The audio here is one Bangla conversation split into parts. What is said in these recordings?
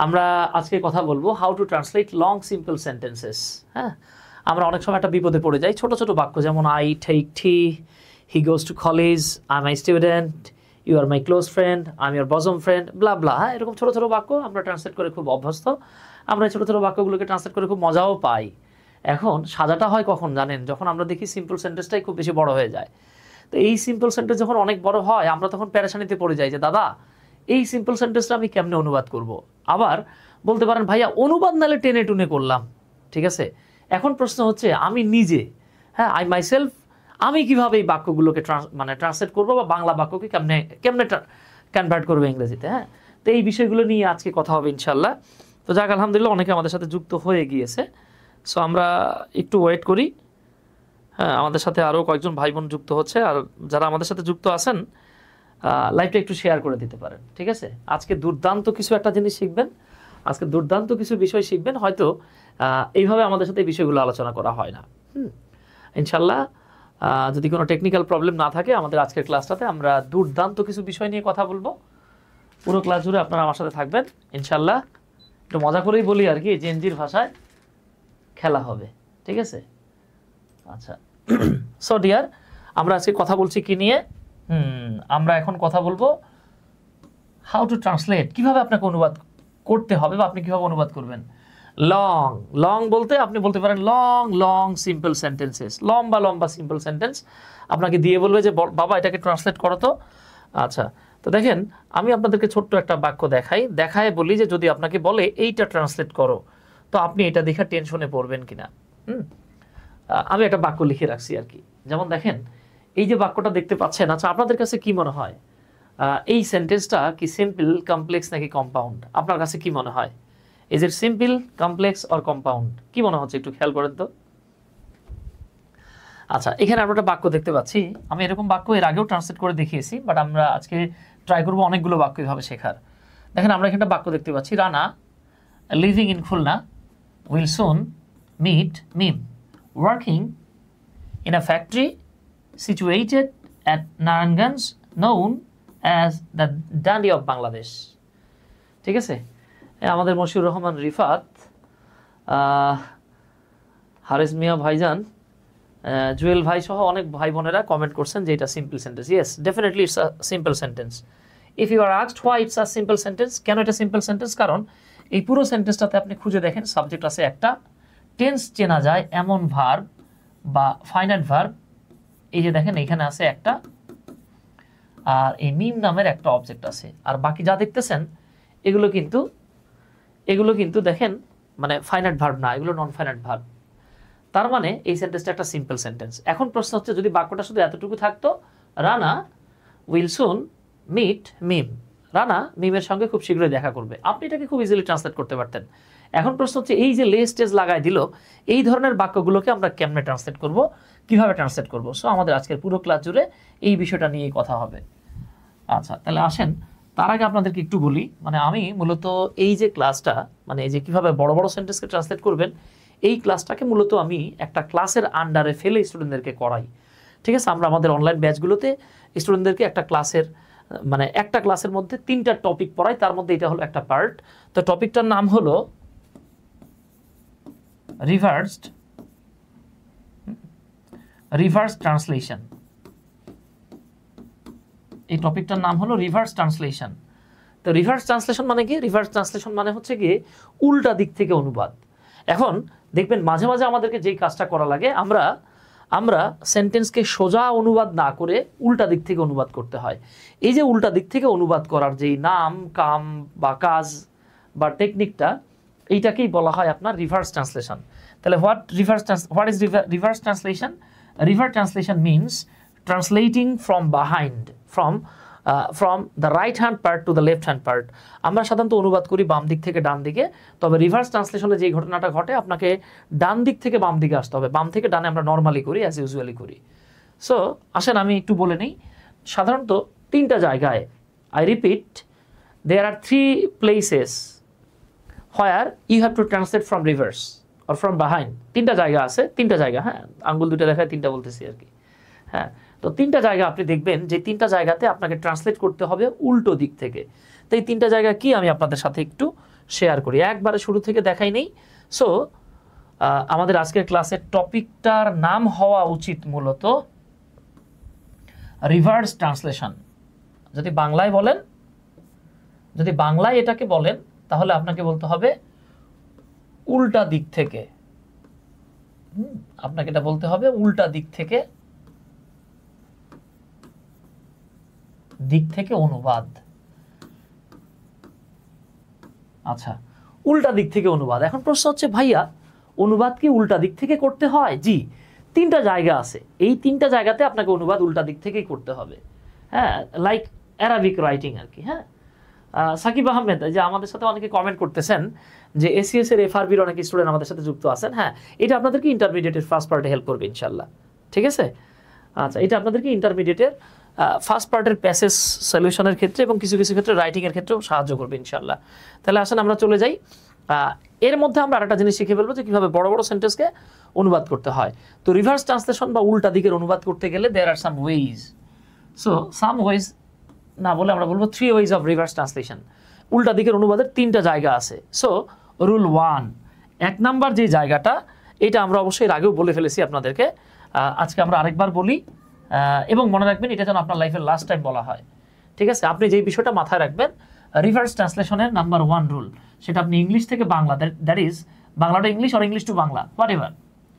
আমরা আজকে কথা বলবো how to translate long simple sentences. হ্যাঁ, আমরা অনেক সময় একটা বিপদে পড়ে যাই। ছোট ছোট বাক্য যেমন I take tea, he goes to college, I am my student, you are my close friend, I am your bosom friend, blah blah. হ্যাঁ, এরকম ছোট ছোট বাক্য আমরা ট্রান্সলেট করে খুব অভ্যস্ত। আমরা এই ছোট ছোট বাক্যগুলোকে ট্রান্সলেট করে খুব মজাও পাই। এখন সাজাটা হয় কখন জানেন? যখন আমরা দেখি সিম্পল সেন্টেন্সটাই খুব বেশি বড় হয়ে যায়। তো এই সিম্পল সেন্টেন্স যখন অনেক বড় হয়, আমরা তখন প্যারেশানিতে পড়ে যাই যে দাদা এই সিম্পল সেন্টেন্সটা আমি কেমনে অনুবাদ করব। আবার বলতে পারেন ভাইয়া অনুবাদ নালে টেনে টুনে করলাম, ঠিক আছে। এখন প্রশ্ন হচ্ছে আমি নিজে, হ্যাঁ, আই মাইসেলফ, আমি কিভাবে এই বাক্যগুলোকে ট্রান্সলেট করবো বা বাংলা বাক্যকে কেমনে কনভার্ট করবো ইংরেজিতে। হ্যাঁ, তো এই বিষয়গুলো নিয়ে আজকে কথা হবে ইনশাল্লাহ। তো যাক, আলহামদুলিল্লাহ অনেকে আমাদের সাথে যুক্ত হয়ে গিয়েছে। সো আমরা একটু ওয়েট করি। হ্যাঁ, আমাদের সাথে আরও কয়েকজন ভাই বোন যুক্ত হচ্ছে। আর যারা আমাদের সাথে যুক্ত আছেন লাইভটা একটু শেয়ার করে দিতে পারেন, ঠিক আছে। আজকে দুর্দান্ত কিছু একটা জিনিস শিখবেন, আজকে দুর্দান্ত কিছু বিষয় শিখবেন। হয়তো এইভাবে আমাদের সাথে এই বিষয়গুলো আলোচনা করা হয় না। ইনশাল্লাহ যদি কোনো টেকনিক্যাল প্রবলেম না থাকে আমাদের আজকের ক্লাসটাতে আমরা দুর্দান্ত কিছু বিষয় নিয়ে কথা বলবো। পুরো ক্লাস জুড়ে আপনারা আমার সাথে থাকবেন ইনশাল্লাহ। একটু মজা করেই বলি আর কি, জেনজির ভাষায় খেলা হবে, ঠিক আছে। আচ্ছা, সো ডিয়ার, আমরা আজকে কথা বলছি কি নিয়ে? আমরা এখন কথা বলবো হাউ টু ট্রান্সলেট, কিভাবে আপনাকে অনুবাদ করতে হবে বা আপনি কিভাবে অনুবাদ করবেন। লং লং বলতে আপনি বলতে পারেন লং লং সিম্পল সেন্টেন্সেস, লম্বা লম্বা সিম্পল সেন্টেন্স আপনাকে দিয়ে বলবে যে বাবা এটাকে ট্রান্সলেট করো তো। আচ্ছা, তো দেখেন আমি আপনাদেরকে ছোট্ট একটা বাক্য দেখায় বলি যে যদি আপনাকে বলে এইটা ট্রান্সলেট করো, তো আপনি এটা দেখে টেনশনে পড়বেন কিনা। আমি একটা বাক্য লিখে রাখছি আর কি। যেমন দেখেন এই যে বাক্যটা দেখতে পাচ্ছেন, আচ্ছা আপনাদের কাছে কি মনে হয় এই সেন্টেন্সটা কি সিম্পল, কমপ্লেক্স নাকি কম্পাউন্ড? আপনার কাছে কি মনে হয়? Is it simple, complex or compound? কি মনে হচ্ছে একটু খেয়াল করেন তো। আচ্ছা, এখানে আমরা একটা বাক্য দেখতে পাচ্ছি। আমি এরকম বাক্য এর আগেও ট্রান্সলেট করে দেখিয়েছি, বাট আমরা আজকে ট্রাই করবো অনেকগুলো বাক্য এভাবে শেখার। দেখেন আমরা এখানে একটা বাক্য দেখতে পাচ্ছি, Rana living in Khulna will soon meet Mim working in a factory situated at Naranganj known as the Dandi of Bangladesh, ঠিক আছে। আমাদের মশিউর রহমান রিফাত, হারিস মিয়া ভাইজান, জুয়েল ভাই সহ অনেক ভাই বোনেরা কমেন্ট করছেন যে এটা simple sentence. Yes, definitely it's a simple sentence. If you are asked why it's a simple sentence, কেন এটা সিম্পল সেন্টেন্স? কারণ এই পুরো সেন্টেন্সটাতে আপনি খুঁজে দেখেন সাবজেক্ট আছে একটা, টেন্স চেনা যায় এমন ভার্ব বা ফাইনাইট ভার্ব, এই যে দেখেন এখানে আছে একটা, আর এই মিম নামের একটা অবজেক্ট আছে। আর বাকি যা দেখতেছেন এগুলো কিন্তু দেখেন মানে ফাইনাইট ভার্ব না, এগুলো নন ফাইনাইট ভার্ব। তার মানে এই সেন্টেন্সটা একটা সিম্পল সেন্টেন্স। এখন প্রশ্ন হচ্ছে যদি বাক্যটা শুধু এতটুকু থাকতো, রানা উইল সুন মিট মিম, রানা মিমের সঙ্গে খুব শীঘ্রই দেখা করবে, আপনি এটাকে খুব ইজিলি ট্রান্সলেট করতে পারতেন। এখন প্রশ্ন হচ্ছে এই যে লে স্টেজ লাগাই দিল, এই ধরনের বাক্যগুলোকে আমরা কেমনে ট্রান্সলেট করব, কিভাবে ট্রান্সলেট করব। সো আমাদের আজকের পুরো ক্লাস জুড়ে এই বিষয়টা নিয়েই কথা হবে। আচ্ছা, তাহলে আসেন তার আগে আপনাদেরকে একটু বলি, মানে আমি মূলত এই যে ক্লাসটা, মানে এই যে কিভাবে বড় বড় সেন্টেন্সকে ট্রান্সলেট করবেন, এই ক্লাসটাকে মূলত আমি একটা ক্লাসের আন্ডারে ফেলে স্টুডেন্টদেরকে করাই, ঠিক আছে। আমরা আমাদের অনলাইন ব্যাচগুলোতে স্টুডেন্টদেরকে একটা ক্লাসের মধ্যে 3টা টপিক পড়াই, তার মধ্যে এটা হলো একটা পার্ট। তো টপিকটার নাম হলো রিভার্স ট্রান্সলেশন। এই টপিকটার নাম হলো রিভার্স ট্রান্সলেশন। তো রিভার্স ট্রান্সলেশন মানে কি? রিভার্স ট্রান্সলেশন মানে হচ্ছে গিয়ে উল্টা দিক থেকে অনুবাদ। এখন দেখবেন মাঝে মাঝে আমাদেরকে যেই কাজটা করা লাগে, আমরা সেন্টেন্সকে সোজা অনুবাদ না করে উল্টা দিক থেকে অনুবাদ করতে হয়। এই যে উল্টা দিক থেকে অনুবাদ করার যেই নাম, কাম বা কাজ বা টেকনিকটা, এইটাকেই বলা হয় আপনার রিভার্স ট্রান্সলেশন। তাহলে what is reverse translation? Reverse translation means translating from behind, from the right hand part to the left hand part. আমরা সাধারণত অনুবাদ করি বাম দিক থেকে ডান দিকে, তবে রিভার্স ট্রান্সলেশনে যে ঘটনাটা ঘটে আপনাকে ডান দিক থেকে বাম দিকে আসতে হবে, বাম থেকে ডানে আমরা নর্মালি করি, অ্যাজ ইউজুয়ালি করি। সো আসেন আমি একটু বলে নিই। সাধারণত 3টা জায়গায়, I repeat, there are 3 places where you have to translate from reverse or from behind। 3টা জায়গা আছে, 3টা জায়গা, হ্যাঁ, আঙ্গুল 2টা দেখায় 3টা বলতেছি আর কি। হ্যাঁ, তো 3টা জায়গা আপনি দেখবেন যে 3টা জায়গাতে আপনাকে ট্রান্সলেট করতে হবে উল্টো দিক থেকে। তো এই 3টা জায়গা কি আমি আপনাদের সাথে একটু শেয়ার করি, একবারে শুরু থেকে দেখাই নেই। সো আমাদের আজকের ক্লাসের টপিকটার নাম হওয়া উচিত মূলত রিভার্স ট্রান্সলেশন। যদি বাংলায় বলেন, যদি বাংলায় এটাকে বলেন, তাহলে আপনাকে বলতে হবে উল্টা দিক থেকে। আপনাকে এটা বলতে হবে উল্টা দিক থেকে, অনুবাদ। আচ্ছা, উল্টা দিক থেকে অনুবাদ। এখন প্রশ্ন হচ্ছে, ভাইয়া অনুবাদ কি উল্টা দিক থেকে করতে হয়? জি, 3টা জায়গা আছে, এই 3টা জায়গাতে আপনাকে অনুবাদ উল্টা দিক থেকেই করতে হবে। হ্যাঁ, লাইক অ্যারাবিক রাইটিং আর কি। হ্যাঁ, সাকিব আহমেদ, যে আমাদের সাথে অনেকে কমেন্ট করতেছেন যে এসিএস এর এফআরবির অনেক স্টুডেন্ট আমাদের সাথে যুক্ত আছেন। হ্যাঁ, এটা আপনাদেরকে ইন্টারমিডিয়েটের ফার্স্ট পার্টে হেল্প করবে ইনশাল্লাহ, ঠিক আছে? আচ্ছা, এটা আপনাদেরকে ইন্টারমিডিয়েটের ফার্স্ট পার্টের প্যাসেজ সলিউশনের ক্ষেত্রে এবং কিছু কিছু ক্ষেত্রে রাইটিংয়ের ক্ষেত্রেও সাহায্য করবে ইনশাল্লাহ। তাহলে আসেন আমরা চলে যাই। এর মধ্যে আমরা আরেকটা জিনিস শিখে ফেলবো যে কীভাবে বড় বড় সেন্টেন্সকে অনুবাদ করতে হয়। তো রিভার্স ট্রান্সলেশন বা উল্টা দিকের অনুবাদ করতে গেলে there are some ways. So some ways না বলে আমরা বলবো 3 ওয়েজ অফ রিভার্স ট্রান্সলেশন। উল্টা দিকের অনুবাদের 3টা জায়গা আছে। সো রুল 1, 1 নাম্বার যে জায়গাটা, এটা আমরা অবশ্যই এর আগেও বলে ফেলেছি আপনাদেরকে, আজকে আমরা আরেকবার বলি এবং মনে রাখবেন এটা যেন আপনার লাইফের লাস্ট টাইম বলা হয়, ঠিক আছে? আপনি যেই বিষয়টা মাথায় রাখবেন, রিভার্স ট্রান্সলেশনের নাম্বার 1 রুল, সেটা আপনি ইংলিশ থেকে বাংলা, দ্যাট ইজ বাংলাটা ইংলিশ আর English to Bangla, whatever.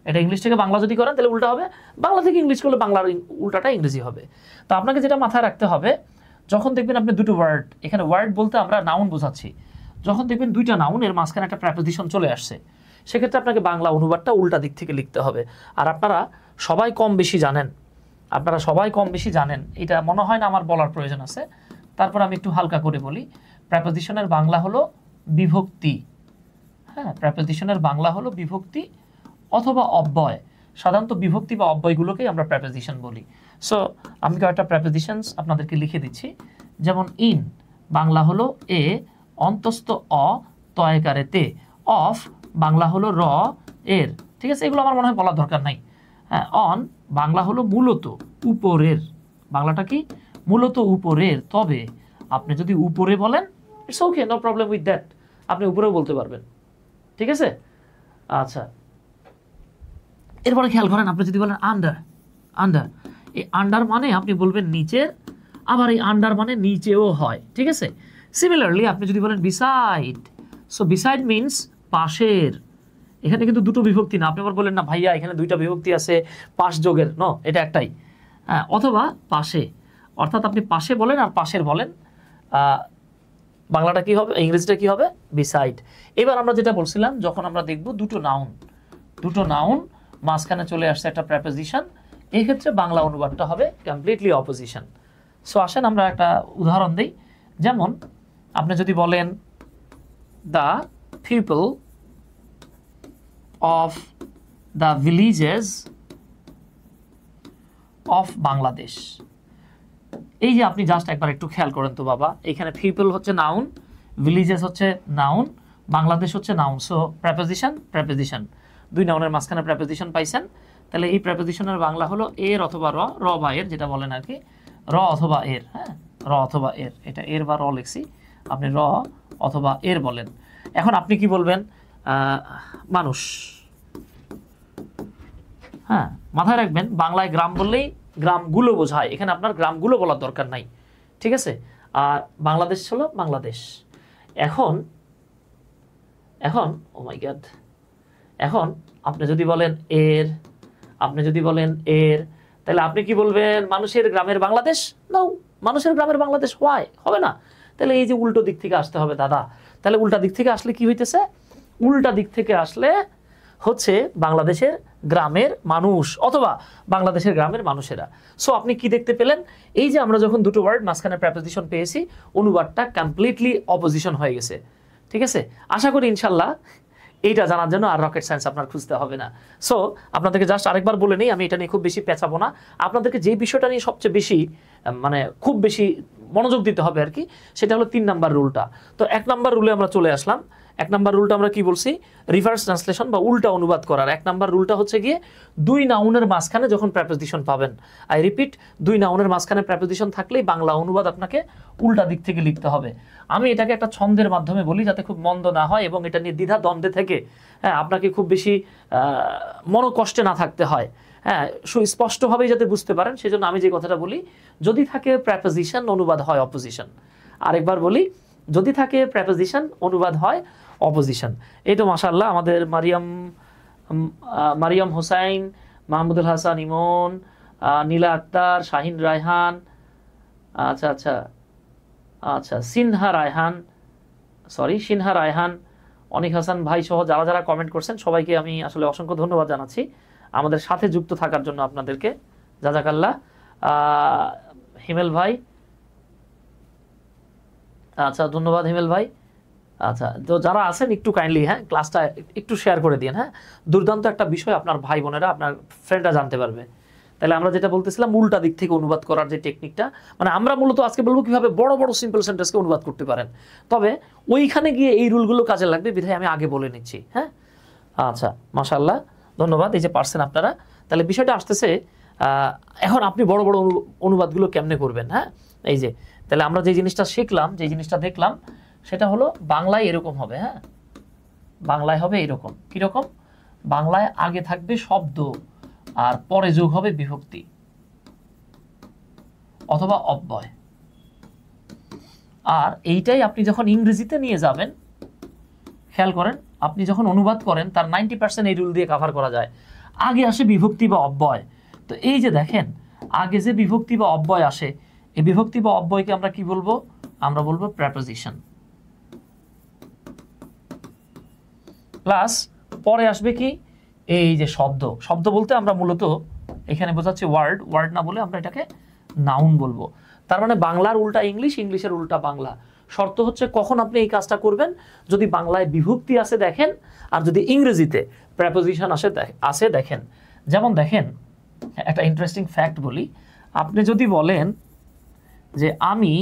এটা ইংলিশ থেকে বাংলা যদি করেন তাহলে উল্টা হবে, বাংলা থেকে ইংলিশ করলে বাংলার উল্টাটা ইংরেজি হবে। তো আপনাকে যেটা মাথায় রাখতে হবে, যখন দেখবেন আপনি দুটো ওয়ার্ড, এখানে ওয়ার্ড বলতে আমরা নাউন বোঝাচ্ছি, যখন দেখবেন 2টা নাউন এর মাঝখানে একটা প্রেপোজিশন চলে আসছে, সেক্ষেত্রে আপনাকে বাংলা অনুবাদটা উল্টা দিক থেকে লিখতে হবে। আর আপনারা সবাই কম বেশি জানেন, এটা মনে হয় না আমার বলার প্রয়োজন আছে, তারপর আমি একটু হালকা করে বলি। প্রেপোজিশনের বাংলা হলো বিভক্তি। হ্যাঁ, প্রেপোজিশনের বাংলা হলো বিভক্তি অথবা অব্যয়। সাধারণত বিভক্তি বা অব্যয়গুলোকেই আমরা প্রেপোজিশন বলি। সো আমি কয়েকটা প্রেপোজিশনস আপনাদেরকে লিখে দিচ্ছি। যেমন ইন, বাংলা হলো এ, অন্তস্থ অ, তয়কারে তে। অফ, বাংলা হলো র, এর, ঠিক আছে? এগুলো আমার মনে হয় বলার দরকার নাই। হ্যাঁ, অন, বাংলা হলো মূলত উপরের। বাংলাটা কি? মূলত উপরের। তবে আপনি যদি উপরে বলেন, it's okay, no problem with that, আপনি উপরেও বলতে পারবেন, ঠিক আছে? আচ্ছা, এরপরে খেয়াল করেন, আপনি যদি বলেন আন্ডার, এই আন্ডার মানে আপনি বলবেন নিচের, আবার এই আন্ডার মানে নিচেও হয়, ঠিক আছে? সিমিলারলি আপনি যদি বলেন বিসাইড, সো বিসাইড মিনস পাশের। এখানে কিন্তু দুটো বিভক্তি না, আপনি আবার বলেন না ভাইয়া এখানে 2টা বিভক্তি আছে পাশ যোগের, নো, এটা একটাই। হ্যাঁ, অথবা পাশে, অর্থাৎ আপনি পাশে বলেন আর পাশের বলেন, বাংলাটা কি হবে, ইংরেজিটা কি হবে? বিসাইড। এবার আমরা যেটা বলছিলাম, যখন আমরা দেখব দুটো নাউন মাঝখানে চলে আসছে একটা প্রেপোজিশন, এই ক্ষেত্রে বাংলা অনুবাদটা হবে কমপ্লিটলি অপোজিশন। সো আসেন আমরা একটা উদাহরণ দিই। যেমন আপনি যদি বলেন the people of the villages of Bangladesh, এই যে আপনি জাস্ট একবার একটু খেয়াল করেন তো বাবা, এখানে পিপল হচ্ছে নাউন, ভিলেজেস হচ্ছে নাউন, বাংলাদেশ হচ্ছে নাউন। সো প্রেপোজিশন 2 নাউনের মাঝখানে প্রেপোজিশন পাইছেন। তাহলে এই প্রেপোজিশনের বাংলা হলো এর অথবা র বা এর, যেটা বলেন আর কি, র অথবা এর। হ্যাঁ, র অথবা এর, এটা এর বা র লিখছি, আপনি র অথবা এর বলেন। এখন আপনি কি বলবেন? মানুষ। হ্যাঁ, মাথায় রাখবেন, বাংলায় গ্রাম বললেই গ্রামগুলো বোঝায়, এখানে আপনার গ্রামগুলো বলার দরকার নাই, ঠিক আছে? আর বাংলাদেশ হলো বাংলাদেশ। এখন ও মাই গড, এখন আপনি যদি বলেন এর, তাহলে আপনি কি বলবেন? মানুষের গ্রামের বাংলাদেশ? নাও, মানুষের গ্রামের বাংলাদেশ হয়, হবে না। তাহলে এই যে উল্টো দিক থেকে আসতে হবে দাদা। তাহলে উল্টা দিক থেকে আসলে কি হইতেছে? উল্টা দিক থেকে আসলে হচ্ছে বাংলাদেশের গ্রামের মানুষ অথবা বাংলাদেশের গ্রামের মানুষেরা। সো আপনি কি দেখতে পেলেন? এই যে আমরা যখন দুটো ওয়ার্ড মাঝখানে প্রেপোজিশন পেয়েছি, অনুবাদটা কমপ্লিটলি অপোজিশন হয়ে গেছে, ঠিক আছে? আশা করি ইনশাল্লাহ এইটা জানার জন্য আর রকেট সায়েন্স আপনার খুঁজতে হবে না। সো আপনাদেরকে জাস্ট আরেকবার বলে নেই, আমি এটা নিয়ে খুব বেশি পেঁচাবো না। আপনাদেরকে যে বিষয়টা নিয়ে সবচেয়ে বেশি খুব বেশি মনোযোগ দিতে হবে আর কি, সেটা হলো 3 নাম্বার রুলটা। তো 1 নাম্বার রুলে আমরা চলে আসলাম। 1 নাম্বার রুলটা আমরা কি বলছি, রিভার্স ট্রান্সলেশন বা উল্টা অনুবাদ করার 1 নাম্বার রুলটা হচ্ছে গিয়ে 2 নাউনের মাঝখানে যখন প্রেপোজিশন পাবেন, আই রিপিট, 2 নাউনের মাঝখানে প্রেপোজিশন থাকলেই বাংলা অনুবাদ আপনাকে উল্টা দিক থেকে লিখতে হবে। আমি এটাকে একটা ছন্দের মাধ্যমে বলি যাতে খুব মন্দ না হয় এবং এটা নিয়ে দ্বিধা দ্বন্দ্বে থেকে আপনাকে খুব বেশি মনোকষ্টে না থাকতে হয়, সুস্পষ্টভাবেই যাতে বুঝতে পারেন, সেজন্য আমি যে কথাটা বলি, যদি থাকে প্রেপোজিশন অনুবাদ হয় অপোজিশন। আরেকবার বলি, যদি থাকে প্রেপোজিশন অনুবাদ হয় অপোজিশন। এই তো মাশাআল্লাহ আমাদের মারিয়াম হোসাইন, মাহমুদুল হাসান ইমন, নীলা আক্তার, শাহিন রায়হান, আচ্ছা সিনহা রায়হান, অনিক হাসান ভাই সহ যারা যারা কমেন্ট করছেন সবাইকে আমি আসলে অসংখ্য ধন্যবাদ জানাচ্ছি আমাদের সাথে যুক্ত থাকার জন্য আপনাদেরকে, জাযাকাল্লাহ। হিমেল ভাই, আচ্ছা ধন্যবাদ হিমেল ভাই। আচ্ছা, তো যারা আছেন একটু কাইন্ডলি ক্লাসটা একটু শেয়ার করে দিন। দুর্দান্ত একটা বিষয় আপনার ভাই বোনেরা, আপনার ফ্রেন্ডরা জানতে পারবে। তাহলে আমরা যেটা বলতেছিলাম, উল্টা দিক থেকে অনুবাদ করার যে টেকনিকটা, মানে আমরা মূলত আজকে বলবো কিভাবে বড় বড় সিম্পল সেন্টেন্সকে অনুবাদ করতে পারেন। তবে ওইখানে গিয়ে এই রুলগুলো কাজে লাগবে, বিধায় আমি আগে বলে নিচ্ছি। আচ্ছা মাশাআল্লাহ, ধন্যবাদ। এই যে পারছেন আপনারা। তাহলে বিষয়টা আসতেছে, এখন আপনি বড় বড় অনুবাদগুলো কেমনে করবেন। এই যে তাহলে আমরা যে জিনিসটা শিখলাম, যে জিনিসটা দেখলাম, সেটা হলো বাংলায় এরকম হবে। বাংলায় হবে এরকম। কিরকম? বাংলায় আগে থাকবে শব্দ আর পরে যোগ হবে বিভক্তি অথবা অব্যয়। আর এইটাই আপনি যখন ইংরেজিতে নিয়ে যাবেন, খেয়াল করেন, আপনি যখন অনুবাদ করেন তার 90% এই রুল দিয়ে কভার করা যায়। আগে আসে বিভক্তি বা অব্যয়। তো এই যে দেখেন, আগে যে বিভক্তি বা অব্যয় আসে, এই বিভক্তি বা অব্যয়কে আমরা কি বলবো? আমরা বলবো প্রেপোজিশন। প্লাস পরে আসবে কি? এই যে শব্দ। শব্দ বলতে আমরা মূলত এখানে বোঝাচ্ছি ওয়ার্ড, ওয়ার্ড না বলে আমরা এটাকে নাউন বলবো। তার মানে বাংলার উল্টা ইংলিশ, ইংলিশের উল্টা বাংলা। শর্ত হচ্ছে কখন আপনি এই কাজটা করবেন, যদি বাংলায় বিভক্তি আসে দেখেন, আর যদি ইংরেজিতে প্রেপোজিশন আসে দেখেন। যেমন দেখেন, একটা ইন্টারেস্টিং ফ্যাক্ট বলি, আপনি যদি বলেন যে আমি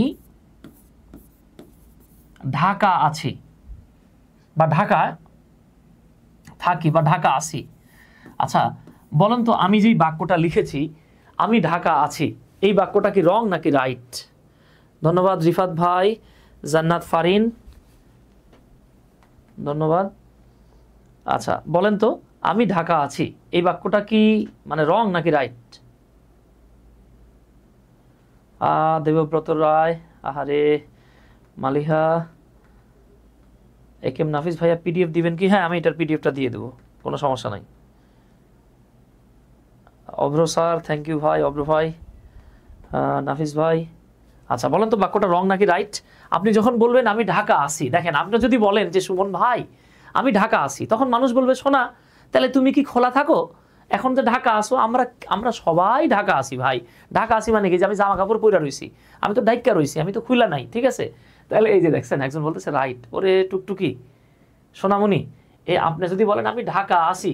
ঢাকা আছি বা ঢাকায় থাকি বা ঢাকা আছি। আচ্ছা বলেন তো, আমি যেই বাক্যটা লিখেছি, আমি ঢাকা আছি, এই বাক্যটা কি রং নাকি রাইট? ধন্যবাদ রিফাত ভাই, জান্নাত ফারিন, ধন্যবাদ। আচ্ছা বলেন তো, আমি ঢাকা আছি, এই বাক্যটা কি মানে রং নাকি রাইট? দেবব্রত রায়, আহারে মালিহা, একেম নাফিস ভাইয়া পিডিএফ দিবেন কি? হ্যাঁ, আমি এটার পিডিএফটা দিয়ে দেবো, কোনো সমস্যা নাই। অভ্র স্যার, থ্যাংক ইউ ভাই, অভ্র ভাই, নাফিস ভাই। আচ্ছা বলেন তো, বাক্যটা রং নাকি রাইট? আপনি যখন বলবেন আমি ঢাকা আসি, দেখেন আপনি যদি বলেন যে সুমন ভাই আমি ঢাকা আসি, তখন মানুষ বলবে শোনা তাহলে তুমি কি খোলা থাকো? এখন যে ঢাকা আসো, আমরা সবাই ঢাকা আসি ভাই। ঢাকা আসি মানে কি যে আমি জামা কাপড় পরে রয়েছি, আমি তো ডাইকা রয়েছি, আমি তো খুলা নাই, ঠিক আছে? তাহলে এই যে দেখছেন, একজন বলতেছে রাইট, ওরে টুকটুকি সোনামণি, আপনি যদি বলেন আমি ঢাকা আসি,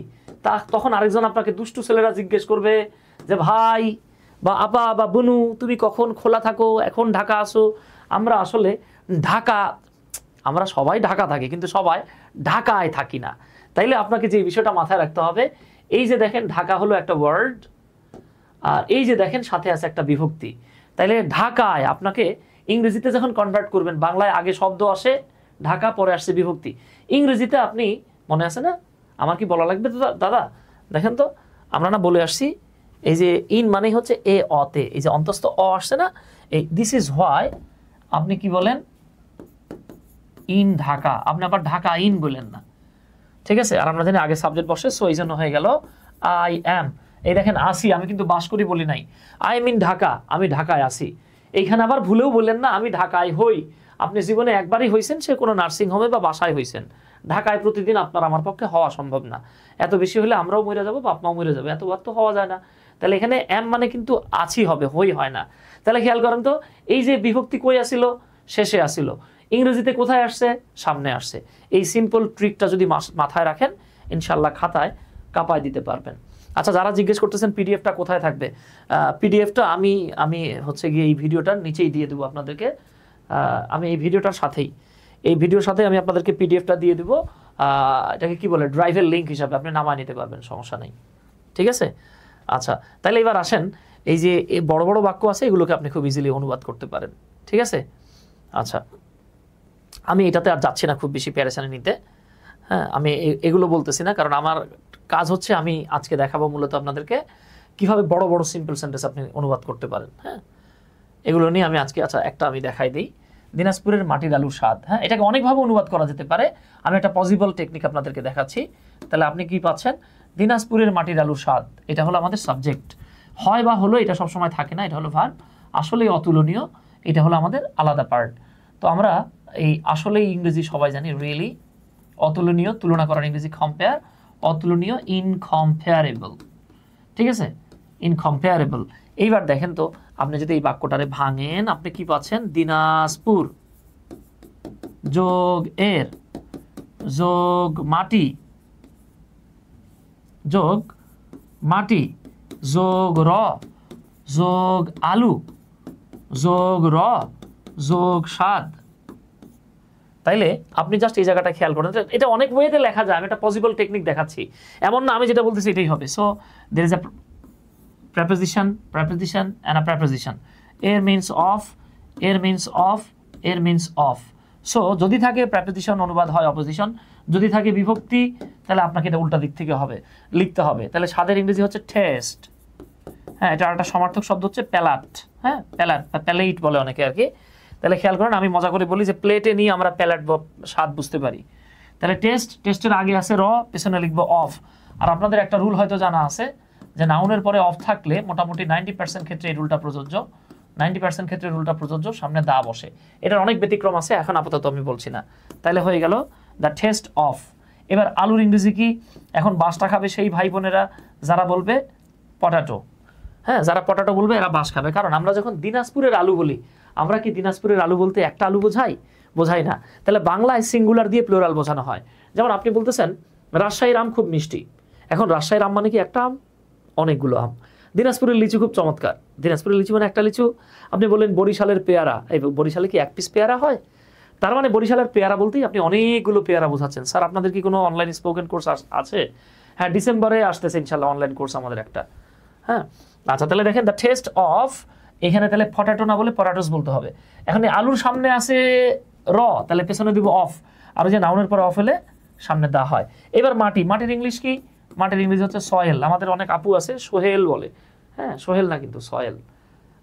তখন আরেকজন আপনাকে দুষ্টু ছেলেরা জিজ্ঞেস করবে যে ভাই বা আপা বা বনু তুমি কখন খোলা থাকো, এখন ঢাকা আসো। আমরা আসলে আমরা সবাই ঢাকা থাকি, কিন্তু সবাই ঢাকায় থাকি না। তাইলে আপনাকে যে বিষয়টা মাথায় রাখতে হবে, এই যে দেখেন ঢাকা হলো একটা ওয়ার্ড, আর এই যে দেখেন সাথে আছে একটা বিভক্তি। তাইলে ঢাকায় আপনাকে ইংরেজিতে যখন কনভার্ট করবেন, বাংলায় আগে শব্দ আসে ঢাকা, পরে আসছে বিভক্তি। ইংরেজিতে আপনি মনে আছে না, আমার কি বলা লাগবে দাদা? দেখেন তো, আমরা না বলে আসছি এই যে ইন মানে হচ্ছে এ অতে, এই যে অন্তস্থ অ আসছে না, এই দিস ইজ হোয়াই আপনি কি বলেন ইন ঢাকা, আপনি আবার ঢাকা ইন বলেন না, ঠিক আছে? আর আমরা জানি আগে সাবজেক্ট বসে, সো এই জন্য হয়ে গেল আই অ্যাম। এই দেখেন আসি, আমি কিন্তু বাস করি বলি নাই, আই এম ইন ঢাকা, আমি ঢাকায় আসি। এইখানে আবার ভুলেও বললেন না আমি ঢাকায় হই। আপনি জীবনে একবারই হয়েছেন, সে কোনো নার্সিং হোমে বা বাসায় হয়েছেন। ঢাকায় প্রতিদিন আপনার আমার পক্ষে হওয়া সম্ভব না। এত বেশি হলে আমরাও মরে যাবো, বাপ মাও মরে যাবে, এতবার তো হওয়া যায় না। তাহলে এখানে এম মানে কিন্তু আছি হবে, হই হয় না। তাহলে খেয়াল করেন তো, এই যে বিভক্তি কই আসিল, শেষে আসিল, ইংরেজিতে কোথায় আসছে, সামনে আসছে। এই সিম্পল ট্রিকটা যদি মাথায় রাখেন, ইনশাল্লাহ খাতায় কাঁপায় দিতে পারবেন। আচ্ছা, যারা জিজ্ঞেস করতেছেন পিডিএফটা কোথায় থাকবে, পিডিএফটা আমি আমি হচ্ছে গিয়ে এই ভিডিওটার নিচেই দিয়ে দেবো আপনাদেরকে। আমি এই ভিডিওটার সাথেই, এই ভিডিওর সাথে আমি আপনাদেরকে পিডিএফটা দিয়ে দেবো। এটাকে কি বলে, ড্রাইভের লিঙ্ক হিসাবে আপনি নামায় নিতে পারবেন, সমস্যা নেই, ঠিক আছে। আচ্ছা, তাহলে এবার আসেন, এই যে বড় বড় বাক্য আছে এগুলোকে আপনি খুব ইজিলি অনুবাদ করতে পারেন, ঠিক আছে। আচ্ছা, আমি এটাতে আর যাচ্ছি না খুব বেশি প্যারেশানি নিতে, হ্যাঁ, আমি এগুলো বলতেছি না, কারণ আমার কাজ হচ্ছে আমি আজকে দেখাবো মূলত আপনাদেরকে কিভাবে বড় বড় সিম্পল সেন্টেন্স আপনি অনুবাদ করতে পারেন। হ্যাঁ, এগুলো নিয়ে আমি আজকে, আচ্ছা একটা আমি দেখাই দিই, দিনাজপুরের মাটির আলুর স্বাদ। হ্যাঁ, এটাকে অনেকভাবে অনুবাদ করা যেতে পারে, আমি একটা পসিবল টেকনিক আপনাদেরকে দেখাচ্ছি। তাহলে আপনি কি পাচ্ছেন, দিনাজপুরের মাটির আলুর স্বাদ, এটা হলো আমাদের সাবজেক্ট, হয় বা হলো, এটা সবসময় থাকে না, এটা হলো ভার্ব। আসলেই অতুলনীয়, এটা হলো আমাদের আলাদা পার্ট। তো আমরা এই আসলেই ইংরেজি সবাই জানি রিয়েলি, অতুলনীয় তুলনা করার ইংরেজি কম্পেয়ার, অতুলনীয় ইনকম্পেয়ারেবল, ঠিক আছে, ইনকম্পেয়ারেবল। এইবার দেখেন তো, আপনি যদি এই বাক্যটারে ভাঙেন, আপনি কি পাচ্ছেন, দিনাজপুর যোগ এর যোগ মাটি যোগ মাটি যোগ র যোগ আলু যোগ র যোগ স্বাদ। তাইলে আপনি জাস্ট এই জায়গাটা খেয়াল করেন, এটা অনেক ওয়েতে লেখা যায়, আমি একটা পসিবল টেকনিক দেখাচ্ছি, এমন না আমি যেটা বলতেছি এটাই হবে। So there is a preposition and a preposition. এর means of, এর means of, এর means of. সো যদি থাকে preposition অনুবাদ হয় অপোজিশন, যদি থাকে বিভক্তি তাহলে আপনাকে এটা উল্টা দিক থেকে হবে লিখতে হবে। তাহলে স্বাদের ইংরেজি হচ্ছে টেস্ট। হ্যাঁ, এটা একটা সমার্থক শব্দ হচ্ছে প্যালাট। হ্যাঁ, প্যালাট বা প্যালেট বলে অনেকে আর কি। তাহলে খেয়াল করেন, আমি মজা করে বলি যে প্লেটে নিয়ে আমরা প্যালাট বা স্বাদ বুঝতে পারি। তাহলে টেস্ট, টেস্টের আগে আছে র, পেছনে লিখবো অফ। আর আপনাদের একটা রুল হয়তো জানা আছে যে নাউনের পরে অফ থাকলে মোটামুটি 90% ক্ষেত্রে এই রুলটা প্রযোজ্য, 90% ক্ষেত্রে রুলটা প্রযোজ্য, সামনে দা বসে। এটার অনেক ব্যতিক্রম আছে, এখন আপাতত আমি বলছি না। তাহলে হয়ে গেল দ্য টেস্ট অফ। এবার আলুর ইংরেজি কি, এখন বাসটা খাবে সেই ভাই বোনেরা যারা বলবে পটাটো। হ্যাঁ, যারা পটাটো বলবে এরা বাস খাবে। কারণ আমরা যখন দিনাজপুরের আলু বলি, আমরা কি দিনাজপুরের আলু বলতে একটা আলু বোঝাই না। তাহলে বাংলায় সিঙ্গুলার দিয়ে প্লুরাল বোঝানো হয়। যেমন আপনি বলতেছেন রাজশাহীর আম খুব মিষ্টি, এখন রাজশাহীর আম মানে কি একটা আম, অনেকগুলো আম। দিনাজপুরের লিচু খুব চমৎকার, দিনাজপুরের লিচু মানে একটা লিচু। আপনি বললেন বরিশালের পেয়ারা, এই বরিশালে কি এক পিস পেয়ারা হয়? তার মানে বরিশালের পেয়ারা বলতেই আপনি অনেকগুলো পেয়ারা বোঝাচ্ছেন। স্যার আপনাদের কি কোনো অনলাইন স্পোকেন কোর্স আছে? হ্যাঁ, ডিসেম্বরে আসতেছে ইনশাল্লাহ অনলাইন কোর্স আমাদের একটা। হ্যাঁ, আচ্ছা, তাহলে দেখেন দ্য টেস্ট অফ, এখানে তাহলে পটাটো না বলে পটাটোস বলতে হবে। এখন আলুর সামনে আছে র, তাহলে পেছনে দিব অফ, আর যে নাউনের পরে অফ হলে সামনে দা হয়। এবার মাটি, মাটির ইংলিশ কি, মাটির ইংলিশ হচ্ছে সয়েল। আমাদের অনেক আপু আছে সোহেল বলে, হ্যাঁ সোহেল না কিন্তু সয়েল।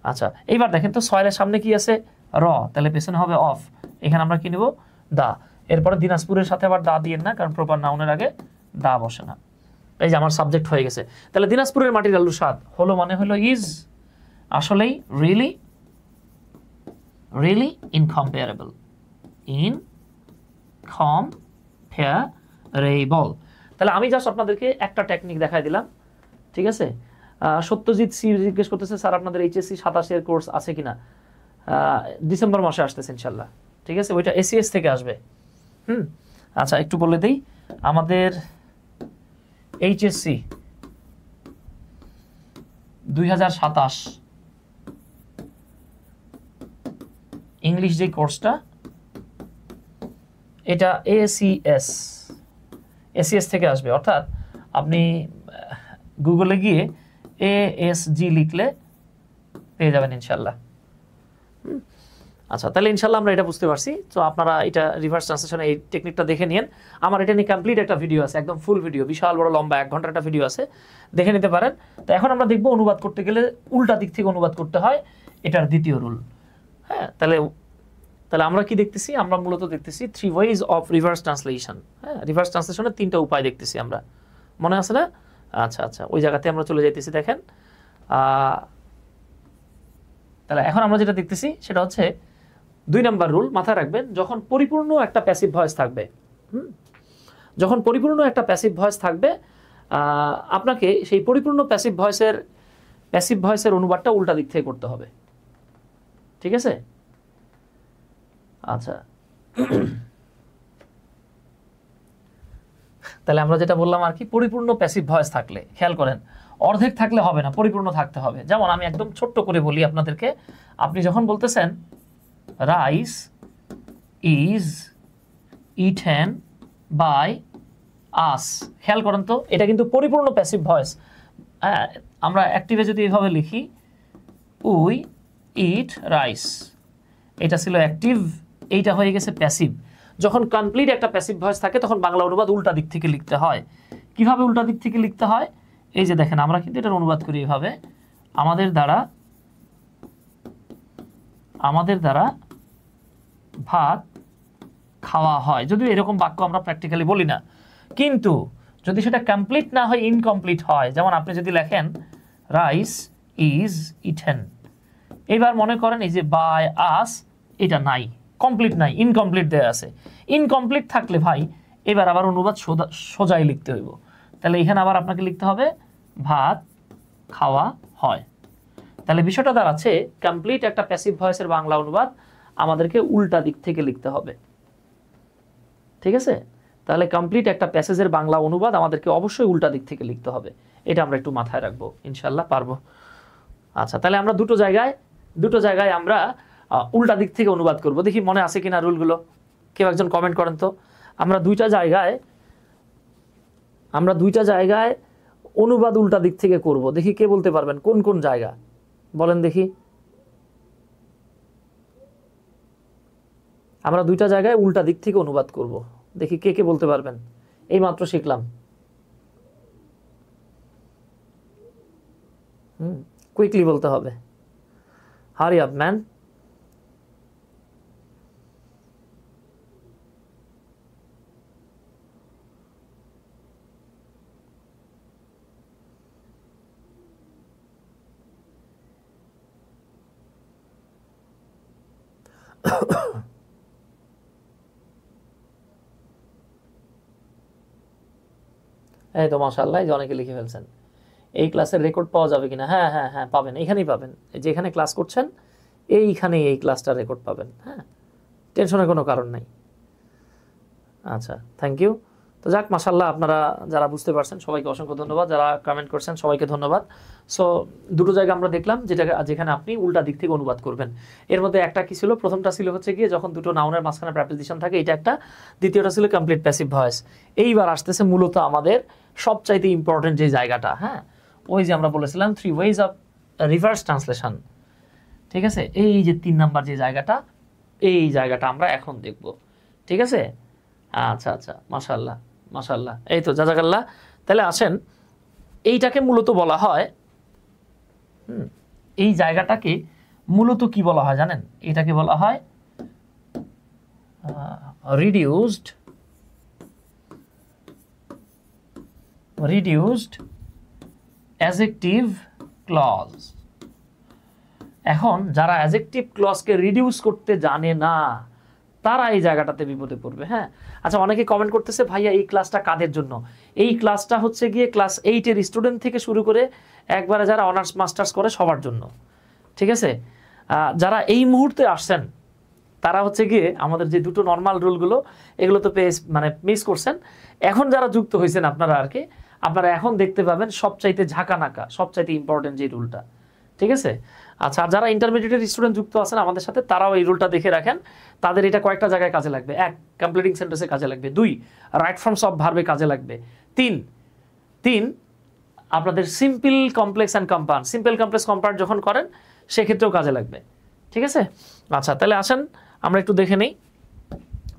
আচ্ছা, এইবার দেখেন তো সয়েলের সামনে কি আছে, র, তাহলে পেছনে হবে অফ, এখানে আমরা কি নেব, দা। এরপরে দিনাজপুরের সাথে আবার দা দিয়েন না, কারণ প্রপার নাউনের আগে দা বসে না। এই যে আমার সাবজেক্ট হয়ে গেছে। তাহলে দিনাজপুরের মাটির আলুর স্বাদ হলো মানে হলো ইজ, আসলেই রিয়েলি, রিয়েলি ইনকম্পেয়ারেবল, ইনকম্পেয়ারেবল। তাহলে আমি জাস্ট আপনাদেরকে একটা টেকনিক দেখাই দিলাম, ঠিক আছে। সত্যজিৎ সি জিজ্ঞেস করতেছে স্যার আপনাদের এইচএসসি 27 এর কোর্স আছে কিনা? ডিসেম্বর মাসে আসতেছে ইনশাল্লাহ, ঠিক আছে, ওইটা এসিএস থেকে আসবে। আচ্ছা, একটু বলে দিই, আমাদের এইচএসসি 2027 ইংলিশ যে কোর্সটা, এটা এসিএস থেকে আসবে। অর্থাৎ আপনি গুগলে গিয়ে এএসজি লিখলে পেয়ে যাবেন ইনশাল্লাহ। আচ্ছা, তাহলে ইনশাল্লাহ আমরা এটা বুঝতে পারছি। তো আপনারা এটা রিভার্স ট্রান্সলেশনে এই টেকনিকটা দেখে নিন। আমার এটা নিয়ে কমপ্লিট একটা ভিডিও আছে, একদম ফুল ভিডিও, বিশাল বড় লম্বা 1 ঘন্টার একটা ভিডিও আছে, দেখে নিতে পারেন। তো এখন আমরা দেখবো অনুবাদ করতে গেলে উল্টা দিক থেকে অনুবাদ করতে হয়, এটার দ্বিতীয় রুল। হ্যাঁ, তাহলে আমরা কি দেখতেছি, আমরা মূলত দেখতেছি 3 ওয়েজ অফ রিভার্স ট্রান্সলেশন। হ্যাঁ, রিভার্স ট্রান্সলেশনের 3টা উপায় দেখতেছি আমরা, মনে আছে না? আচ্ছা আচ্ছা, ওই জায়গাতে আমরা চলে যাইতেছি। দেখেন, তাহলে এখন আমরা যেটা দেখতেছি সেটা হচ্ছে 2 নম্বর রুল। মাথায় রাখবেন, যখন পরিপূর্ণ একটা প্যাসিভ ভয়েস থাকবে, যখন পরিপূর্ণ একটা প্যাসিভ ভয়েস থাকবে, আপনাকে সেই পরিপূর্ণ প্যাসিভ ভয়েসের অনুবাদটা উল্টা দিক থেকে করতে হবে, ঠিক আছে? আচ্ছা, তাহলে আমরা যেটা বললাম আর কি, পরিপূর্ণ প্যাসিভ ভয়েস থাকলে, খেয়াল করেন অর্ধেক থাকলে হবে না, পরিপূর্ণ থাকতে হবে। যেমন আমি একদম ছোট্ট করে বলি আপনাদেরকে, আপনি যখন বলতেছেন rice is eaten by us, খেয়াল করেন তো এটা কিন্তু পরিপূর্ণ প্যাসিভ ভয়েস। হ্যাঁ, আমরা অ্যাক্টিভে যদি এভাবে লিখি উই ইট রাইস, এটা ছিল অ্যাক্টিভ, এইটা হয়ে গেছে প্যাসিভ। যখন কমপ্লিট একটা প্যাসিভ ভয়েস থাকে তখন বাংলা অনুবাদ উল্টা দিক থেকে লিখতে হয়। কিভাবে উল্টা দিক থেকে লিখতে হয়? এই যে দেখেন, আমরা কিন্তু এটার অনুবাদ করি এভাবে, আমাদের দ্বারা ভাত খাওয়া হয়। যদিও এরকম বাক্য আমরা প্র্যাকটিক্যালি বলি না, কিন্তু যদি সেটা কমপ্লিট না হয়, ইনকমপ্লিট হয়, যেমন আপনি যদি লেখেন রাইস ইজ ইটেন, এবার মনে করেন এই যে বাই আস, এটা নাই, কমপ্লিট নাই, ইনকমপ্লিট দেওয়া আছে। ইনকমপ্লিট থাকলে ভাই এবার আবার অনুবাদ সোজাই লিখতে হইব। তাহলে এখানে আবার আপনাকে লিখতে হবে ভাত খাওয়া হয়। তাহলে বিষয়টা দাঁড়াচ্ছে কমপ্লিট একটা প্যাসিভ ভয়েসের বাংলা অনুবাদ আমাদেরকে উল্টা দিক থেকে লিখতে হবে, ঠিক আছে? তাহলে কমপ্লিট একটা প্যাসেজের বাংলা অনুবাদ আমাদেরকে অবশ্যই উল্টা দিক থেকে লিখতে হবে, এটা আমরা একটু মাথায় রাখবো, ইনশাল্লাহ পারবো। আচ্ছা, তাহলে আমরা দুটো জায়গায় আমরা উল্টা দিক থেকে অনুবাদ করব। দেখি মনে আছে কিনা রুলগুলো, কেউ একজন কমেন্ট করেন তো। আমরা দুইটা জায়গায় অনুবাদ উল্টা দিক থেকে করব, দেখি কে বলতে পারবেন কোন কোন জায়গা, বলেন দেখি। আমরা দুইটা জায়গায় উল্টা দিক থেকে অনুবাদ করব, দেখি কে কে বলতে পারবেন। এই মাত্র শিখলাম। কুইকলি বলতে হবে, হারি আপ ম্যান। এই তো মাশাআল্লাহ, এই যে অনেকে লিখে ফেলছেন। এই ক্লাসের রেকর্ড পাওয়া যাবে কিনা? হ্যাঁ হ্যাঁ হ্যাঁ, পাবেন, এখানেই পাবেন, যেখানে ক্লাস করছেন এইখানেই এই ক্লাসটার রেকর্ড পাবেন। হ্যাঁ, টেনশনের কোনো কারণ নাই। আচ্ছা, থ্যাংক ইউ। তো যাক, মাশাআল্লাহ, আপনারা যারা বুঝতে পারছেন সবাইকে অসংখ্য ধন্যবাদ, যারা কমেন্ট করছেন সবাইকে ধন্যবাদ। সো দুটো জায়গা আমরা দেখলাম যেখানে আপনি উল্টা দিক থেকে অনুবাদ করবেন। এর মধ্যে একটা কি ছিল, প্রথমটা ছিল হচ্ছে গিয়ে যখন দুটো নাউনের মাঝখানে প্রেপোজিশন থাকে, এটা একটা। দ্বিতীয়টা ছিল কমপ্লিট প্যাসিভ ভয়েস। এইবার আসতেছে মূলত আমাদের সবচাইতে ইম্পর্টেন্ট যে জায়গাটা, হ্যাঁ, ওই যে আমরা বলেছিলাম 3 ওয়েজ অফ রিভার্স ট্রান্সলেশন, ঠিক আছে? এই যে 3 নাম্বার যে জায়গাটা, এই জায়গাটা আমরা এখন দেখব, ঠিক আছে? আচ্ছা আচ্ছা, মাশাআল্লাহ মাশাআল্লাহ, এই তো জাযাকাল্লাহ। তাহলে আসেন, এইটাকে মূলত বলা হয়, এই জায়গাটাকে মূলত কি বলা হয় জানেন? এটাকে বলা হয় রিডিউসড অ্যাডজেক্টিভ ক্লজ। এখন যারা অ্যাডজেক্টিভ ক্লজকে রিডিউস করতে জানে না, তারা এই জায়গাটাতে বিপদে পড়বে। হ্যাঁ, আচ্ছা, অনেকে কমেন্ট করতেছে ভাইয়া এই ক্লাসটা কাদের জন্য? এই ক্লাসটা হচ্ছে গিয়ে ক্লাস 8-এর স্টুডেন্ট থেকে শুরু করে একবারে যারা অনার্স মাস্টার্স করে সবার জন্য, ঠিক আছে? যারা এই মুহূর্তে আসছেন তারা হচ্ছে গিয়ে আমাদের যে দুটো নর্মাল রুলগুলো, এগুলো তো মিস করছেন। এখন যারা যুক্ত হয়েছেন আপনারা আর কি, আপনারা এখন দেখতে পাবেন সবচাইতে ঝাঁকানাকা, সবচাইতে ইম্পর্টেন্ট যে রুলটা, ঠিক আছে? আচ্ছা, আর যারা ইন্টারমিডিয়েটের স্টুডেন্ট যুক্ত আছেন আমাদের সাথে, তারাও এই রুলটা দেখে রাখেন, তাদের এটা কয়েকটা জায়গায় কাজে লাগবে। 1, কমপ্লিটিং সেন্টেন্সে কাজে লাগবে। 2, রাইট ফর্মস অফ ভার্বে কাজে লাগবে। 3, আপনাদের simple complex and compound, simple complex compound যখন করেন সেক্ষেত্রেও কাজে লাগবে, ঠিক আছে? আচ্ছা, তাহলে আসেন আমরা একটু দেখে নেই।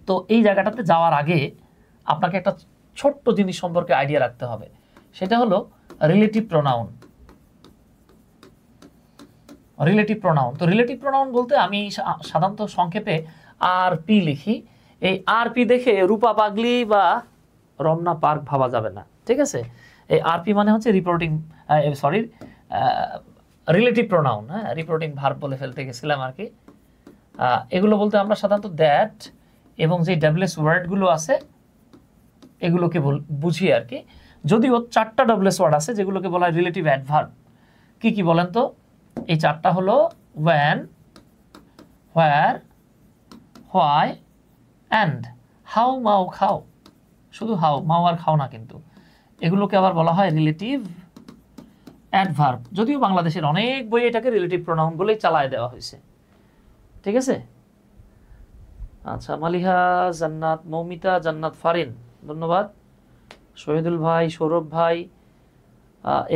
তো এই জায়গাটাতে যাওয়ার আগে আপনাকে একটা ছোট্ট জিনিস সম্পর্কে আইডিয়া রাখতে হবে, সেটা হলো রিলেটিভ প্রোনাউন। রিলেটিভ প্রোনাউন, তো রিলেটিভ প্রোনাউন বলতে আমি সাধারণত সংক্ষেপে আরপি লিখি। এই আরপি দেখে রূপা পাগলি বা রমনা পার্ক ভাবা যাবে না, ঠিক আছে? এই আরপি মানে হচ্ছে রিলেটিভ প্রোনাউন। হ্যাঁ, রিপোর্টিং ভার্ব বলে ফেলতে গেছিলাম আর কি। এগুলো বলতে আমরা সাধারণত দ্যাট এবং যে ডাবলএস ওয়ার্ডগুলো আছে এগুলোকে বুঝি আর কি। যদিও 4টা ডাবলএস ওয়ার্ড আছে যেগুলোকে বলা হয় রিলেটিভ অ্যাডভার্ব। কি কি বলেন তো? এই 4টা হলো when, where, why and how, মাও খাও। শুধু হাউ, মাও আর খাও না কিন্তু, এগুলোকে আবার বলা হয় রিলেটিভ অ্যাডভার্ব। যদিও বাংলাদেশের অনেক বই এটাকে রিলেটিভ প্রোনাউন বলেই চালায় দেওয়া হয়েছে। ঠিক আছে। আচ্ছা, মালিহা জান্নাত, মৌমিতা জান্নাত ফারিন, ধন্যবাদ। শহীদুল ভাই, সৌরভ ভাই,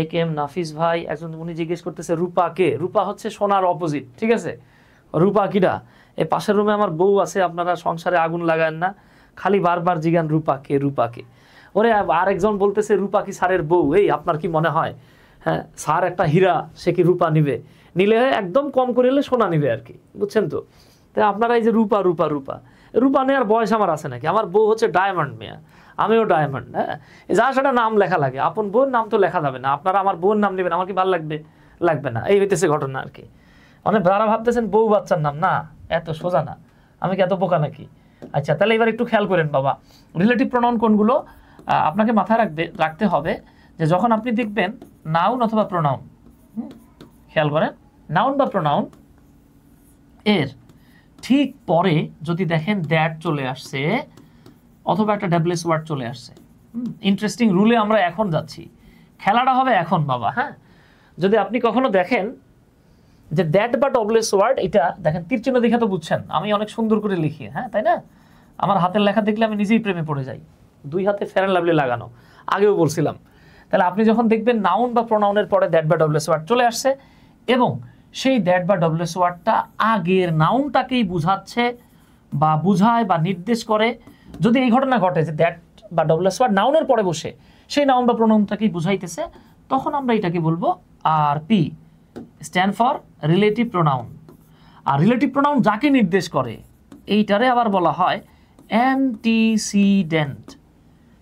এ কে এম নাফিস ভাই, একজন উনি জিজ্ঞেস করতেছে রূপা কে? রূপা হচ্ছে সোনার অপোজিট। ঠিক আছে, রূপা কিরা? এই পাশের রুমে আমার বউ আছে, আপনারা সংসারে আগুন লাগান না, খালি বারবার জিগান রূপা কে, রূপা কে। ওরে আরেকজন বলতেছে রূপা কি স্যারের বউ? এই আপনার কি মনে হয় হ্যাঁ স্যার একটা হীরা, সে কি রূপা নিবে? নিলে একদম কম করে নিলে সোনা নিবে আর কি, বুঝছেন তো? তাই আপনারা এই যে রূপা রূপা রূপা রূপা নেওয়ার বয়স আমার আছে নাকি? আমার বউ হচ্ছে ডায়মন্ড মেয়া, আমিও ডায়মন্ড। হ্যাঁ, যা সেটা নাম লেখা লাগে, আপন বোন নাম তো লেখা যাবে না। আপনারা আমার বোন নাম নেবেন, আমার কি ভালো লাগবে? লাগবে না। এই হইতেছে ঘটনা আর কি। অনেক যারা ভাবতেছেন বউ বাচ্চার নাম, না, এত সোজা না। আমি কি এত বোকা নাকি? আচ্ছা, তাহলে এবার একটু খেয়াল করেন বাবা, রিলেটিভ প্রোনাউন কোনগুলো আপনাকে মাথায় রাখতে হবে যে যখন আপনি দেখবেন নাউন অথবা প্রোনাউন, খেয়াল করেন, নাউন বা প্রোনাউন এর ঠিক পরে যদি দেখেন দ্যাট চলে আসছে অথবা একটা ডাবলএস ওয়ার্ড চলে আসছে, ইন্টারেস্টিং রুলে আমরা এখন যাচ্ছি, খেলাটা হবে এখন বাবা। হ্যাঁ, যদি আপনি কখনো দেখেন যে দ্যাট বা ডবলএস ওয়ার্ড, এটা দেখেন তীর চিহ্ন দেখে তো বুঝছেন আমি অনেক সুন্দর করে লিখি, হ্যাঁ তাই না? আমার হাতের লেখা দেখলে আমি নিজেই প্রেমে পড়ে যাই, 2 হাতে ফেয়ার অ্যান্ড লাভলি লাগানো, আগেও বলছিলাম। তাহলে আপনি যখন দেখবেন নাউন বা প্রোনাউনের পরে দ্যাট বা ডবলএস ওয়ার্ড চলে আসছে এবং সেই দ্যাট বা ডবলএস ওয়ার্ডটা আগের নাউনটাকেই বুঝাচ্ছে বা বুঝায় বা নির্দেশ করে, যদি এই ঘটনা ঘটে যে দ্যাট বা ডবলএস ওয়ার্ড নাউনের পরে বসে সেই নাউন বা প্রোনাউনটাকেই বুঝাইতেছে, তখন আমরা এটাকে বলবো RP, stand for relative pronoun. আর রিলেটিভ প্রোনাউন যাকে নির্দেশ করে এইটারে আবার বলা হয় অ্যান্টিসিডেন্ট।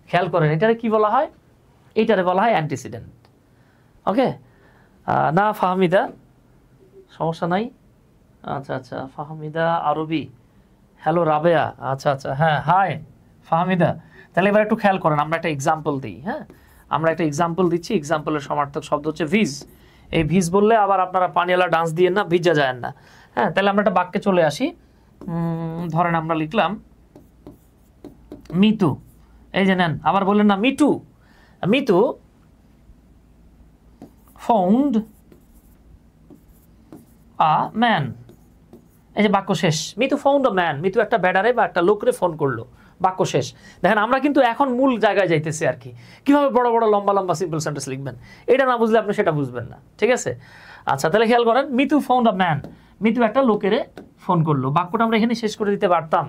খেয়াল করেন এটারে কি বলা হয়? এইটারে বলা হয় অ্যান্টিসিডেন্ট। ওকে, না ফাহমিদা, সমস্যা নাই। আচ্ছা আচ্ছা, ফাহমিদা আরবি, হ্যালো রাবেয়া, আচ্ছা আচ্ছা, হ্যাঁ হাই ফাহমিদা। তাহলে এবার একটু খেয়াল করেন, আমরা একটা এক্সাম্পল দিই। হ্যাঁ, আমরা একটা এক্সাম্পল দিচ্ছি, এক্সাম্পলের সমার্থক শব্দ হচ্ছে ভিজ। এই ভিজ বললে আবার আপনারা পানিওয়ালা ডান্স দিয়ে না, ভিজা যায় না। হ্যাঁ, তাহলে আমরা একটা বাক্যে চলে আসি। ধরেন আমরা লিখলাম মিতু, এই যে নেন, আবার বললেন না Mitu, Mitu found a man, এই যে বাক্য শেষ। Mitu found a man, Mitu একটা ব্যাডারে বা একটা লোকরে ফোন করলো, বাক্য শেষ। দেখেন আমরা কিন্তু এখন মূল জায়গায় যাইতেছি আর কি, কিভাবে বড় বড় লম্বা লম্বা সিম্পল সেন্টেন্স লিখবেন, এটা না বুঝলে আপনি সেটা বুঝবেন না। ঠিক আছে, আচ্ছা তাহলে খেয়াল করেন, Mitu found a man, Mitu একটা লোকেরে ফোন করলো, বাক্যটা আমরা এখানে শেষ করে দিতে পারতাম,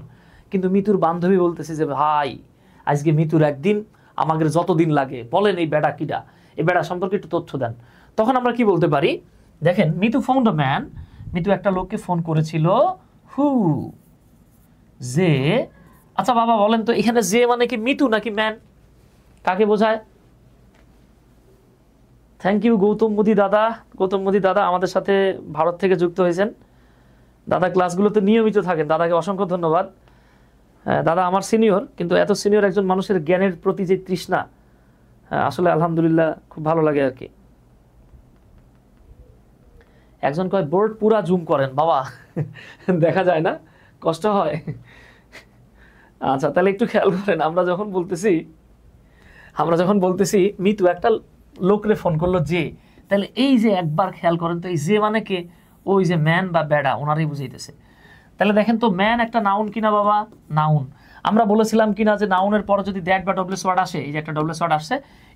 কিন্তু মিতুর বান্ধবী বলতেছে যে ভাই আজকে মিতুর একদিন, আমাদের যতদিন লাগে, বলেন এই বেড়া কিডা, এই বেড়া সম্পর্কে একটু তথ্য দেন। তখন আমরা কি বলতে পারি? দেখেন, Mitu found a man, Mitu একটা লোককে ফোন করেছিল, হু, যে। আচ্ছা বাবা বলেন তো এখানে যে মানে কি মিতু নাকি ম্যান, কাকে বোঝায়? থ্যাংক ইউ গৌতম মোদী দাদা, গৌতম মোদী দাদা আমাদের সাথে ভারত থেকে যুক্ত হয়েছেন। দাদা ক্লাসগুলোতে নিয়মিত থাকেন, দাদাকে অসংখ্য ধন্যবাদ। হ্যাঁ দাদা আমার সিনিয়র, কিন্তু এত সিনিয়র একজন মানুষের জ্ঞানের প্রতি যে তৃষ্ণা, হ্যাঁ আসলে আলহামদুলিল্লাহ খুব ভালো লাগে আর কি। একজন কয় বোর্ড পুরা জুম করেন, বাবা দেখা যায় না, কষ্ট হয়। আচ্ছা তাহলে একটু খেয়াল করেন, আমরা যখন বলতেছি মিতু একটা লোকরে ফোন করলো যে, তাহলে এই যে একবার খেয়াল করেন তো, এই যে মানে কে? ওই যে ম্যান বা বেড়া, ওনারই বুঝাইতেছে। তাহলে দেখেন তো ম্যান একটা নাউন কিনা বাবা? নাউন। আমরা বলেছিলাম কিনা যে নাউনের পরে যদি দ্যাট বা ডবলএস ওয়ার্ড আসে, এই যে একটা ডবলএস ওয়ার্ড আসছে,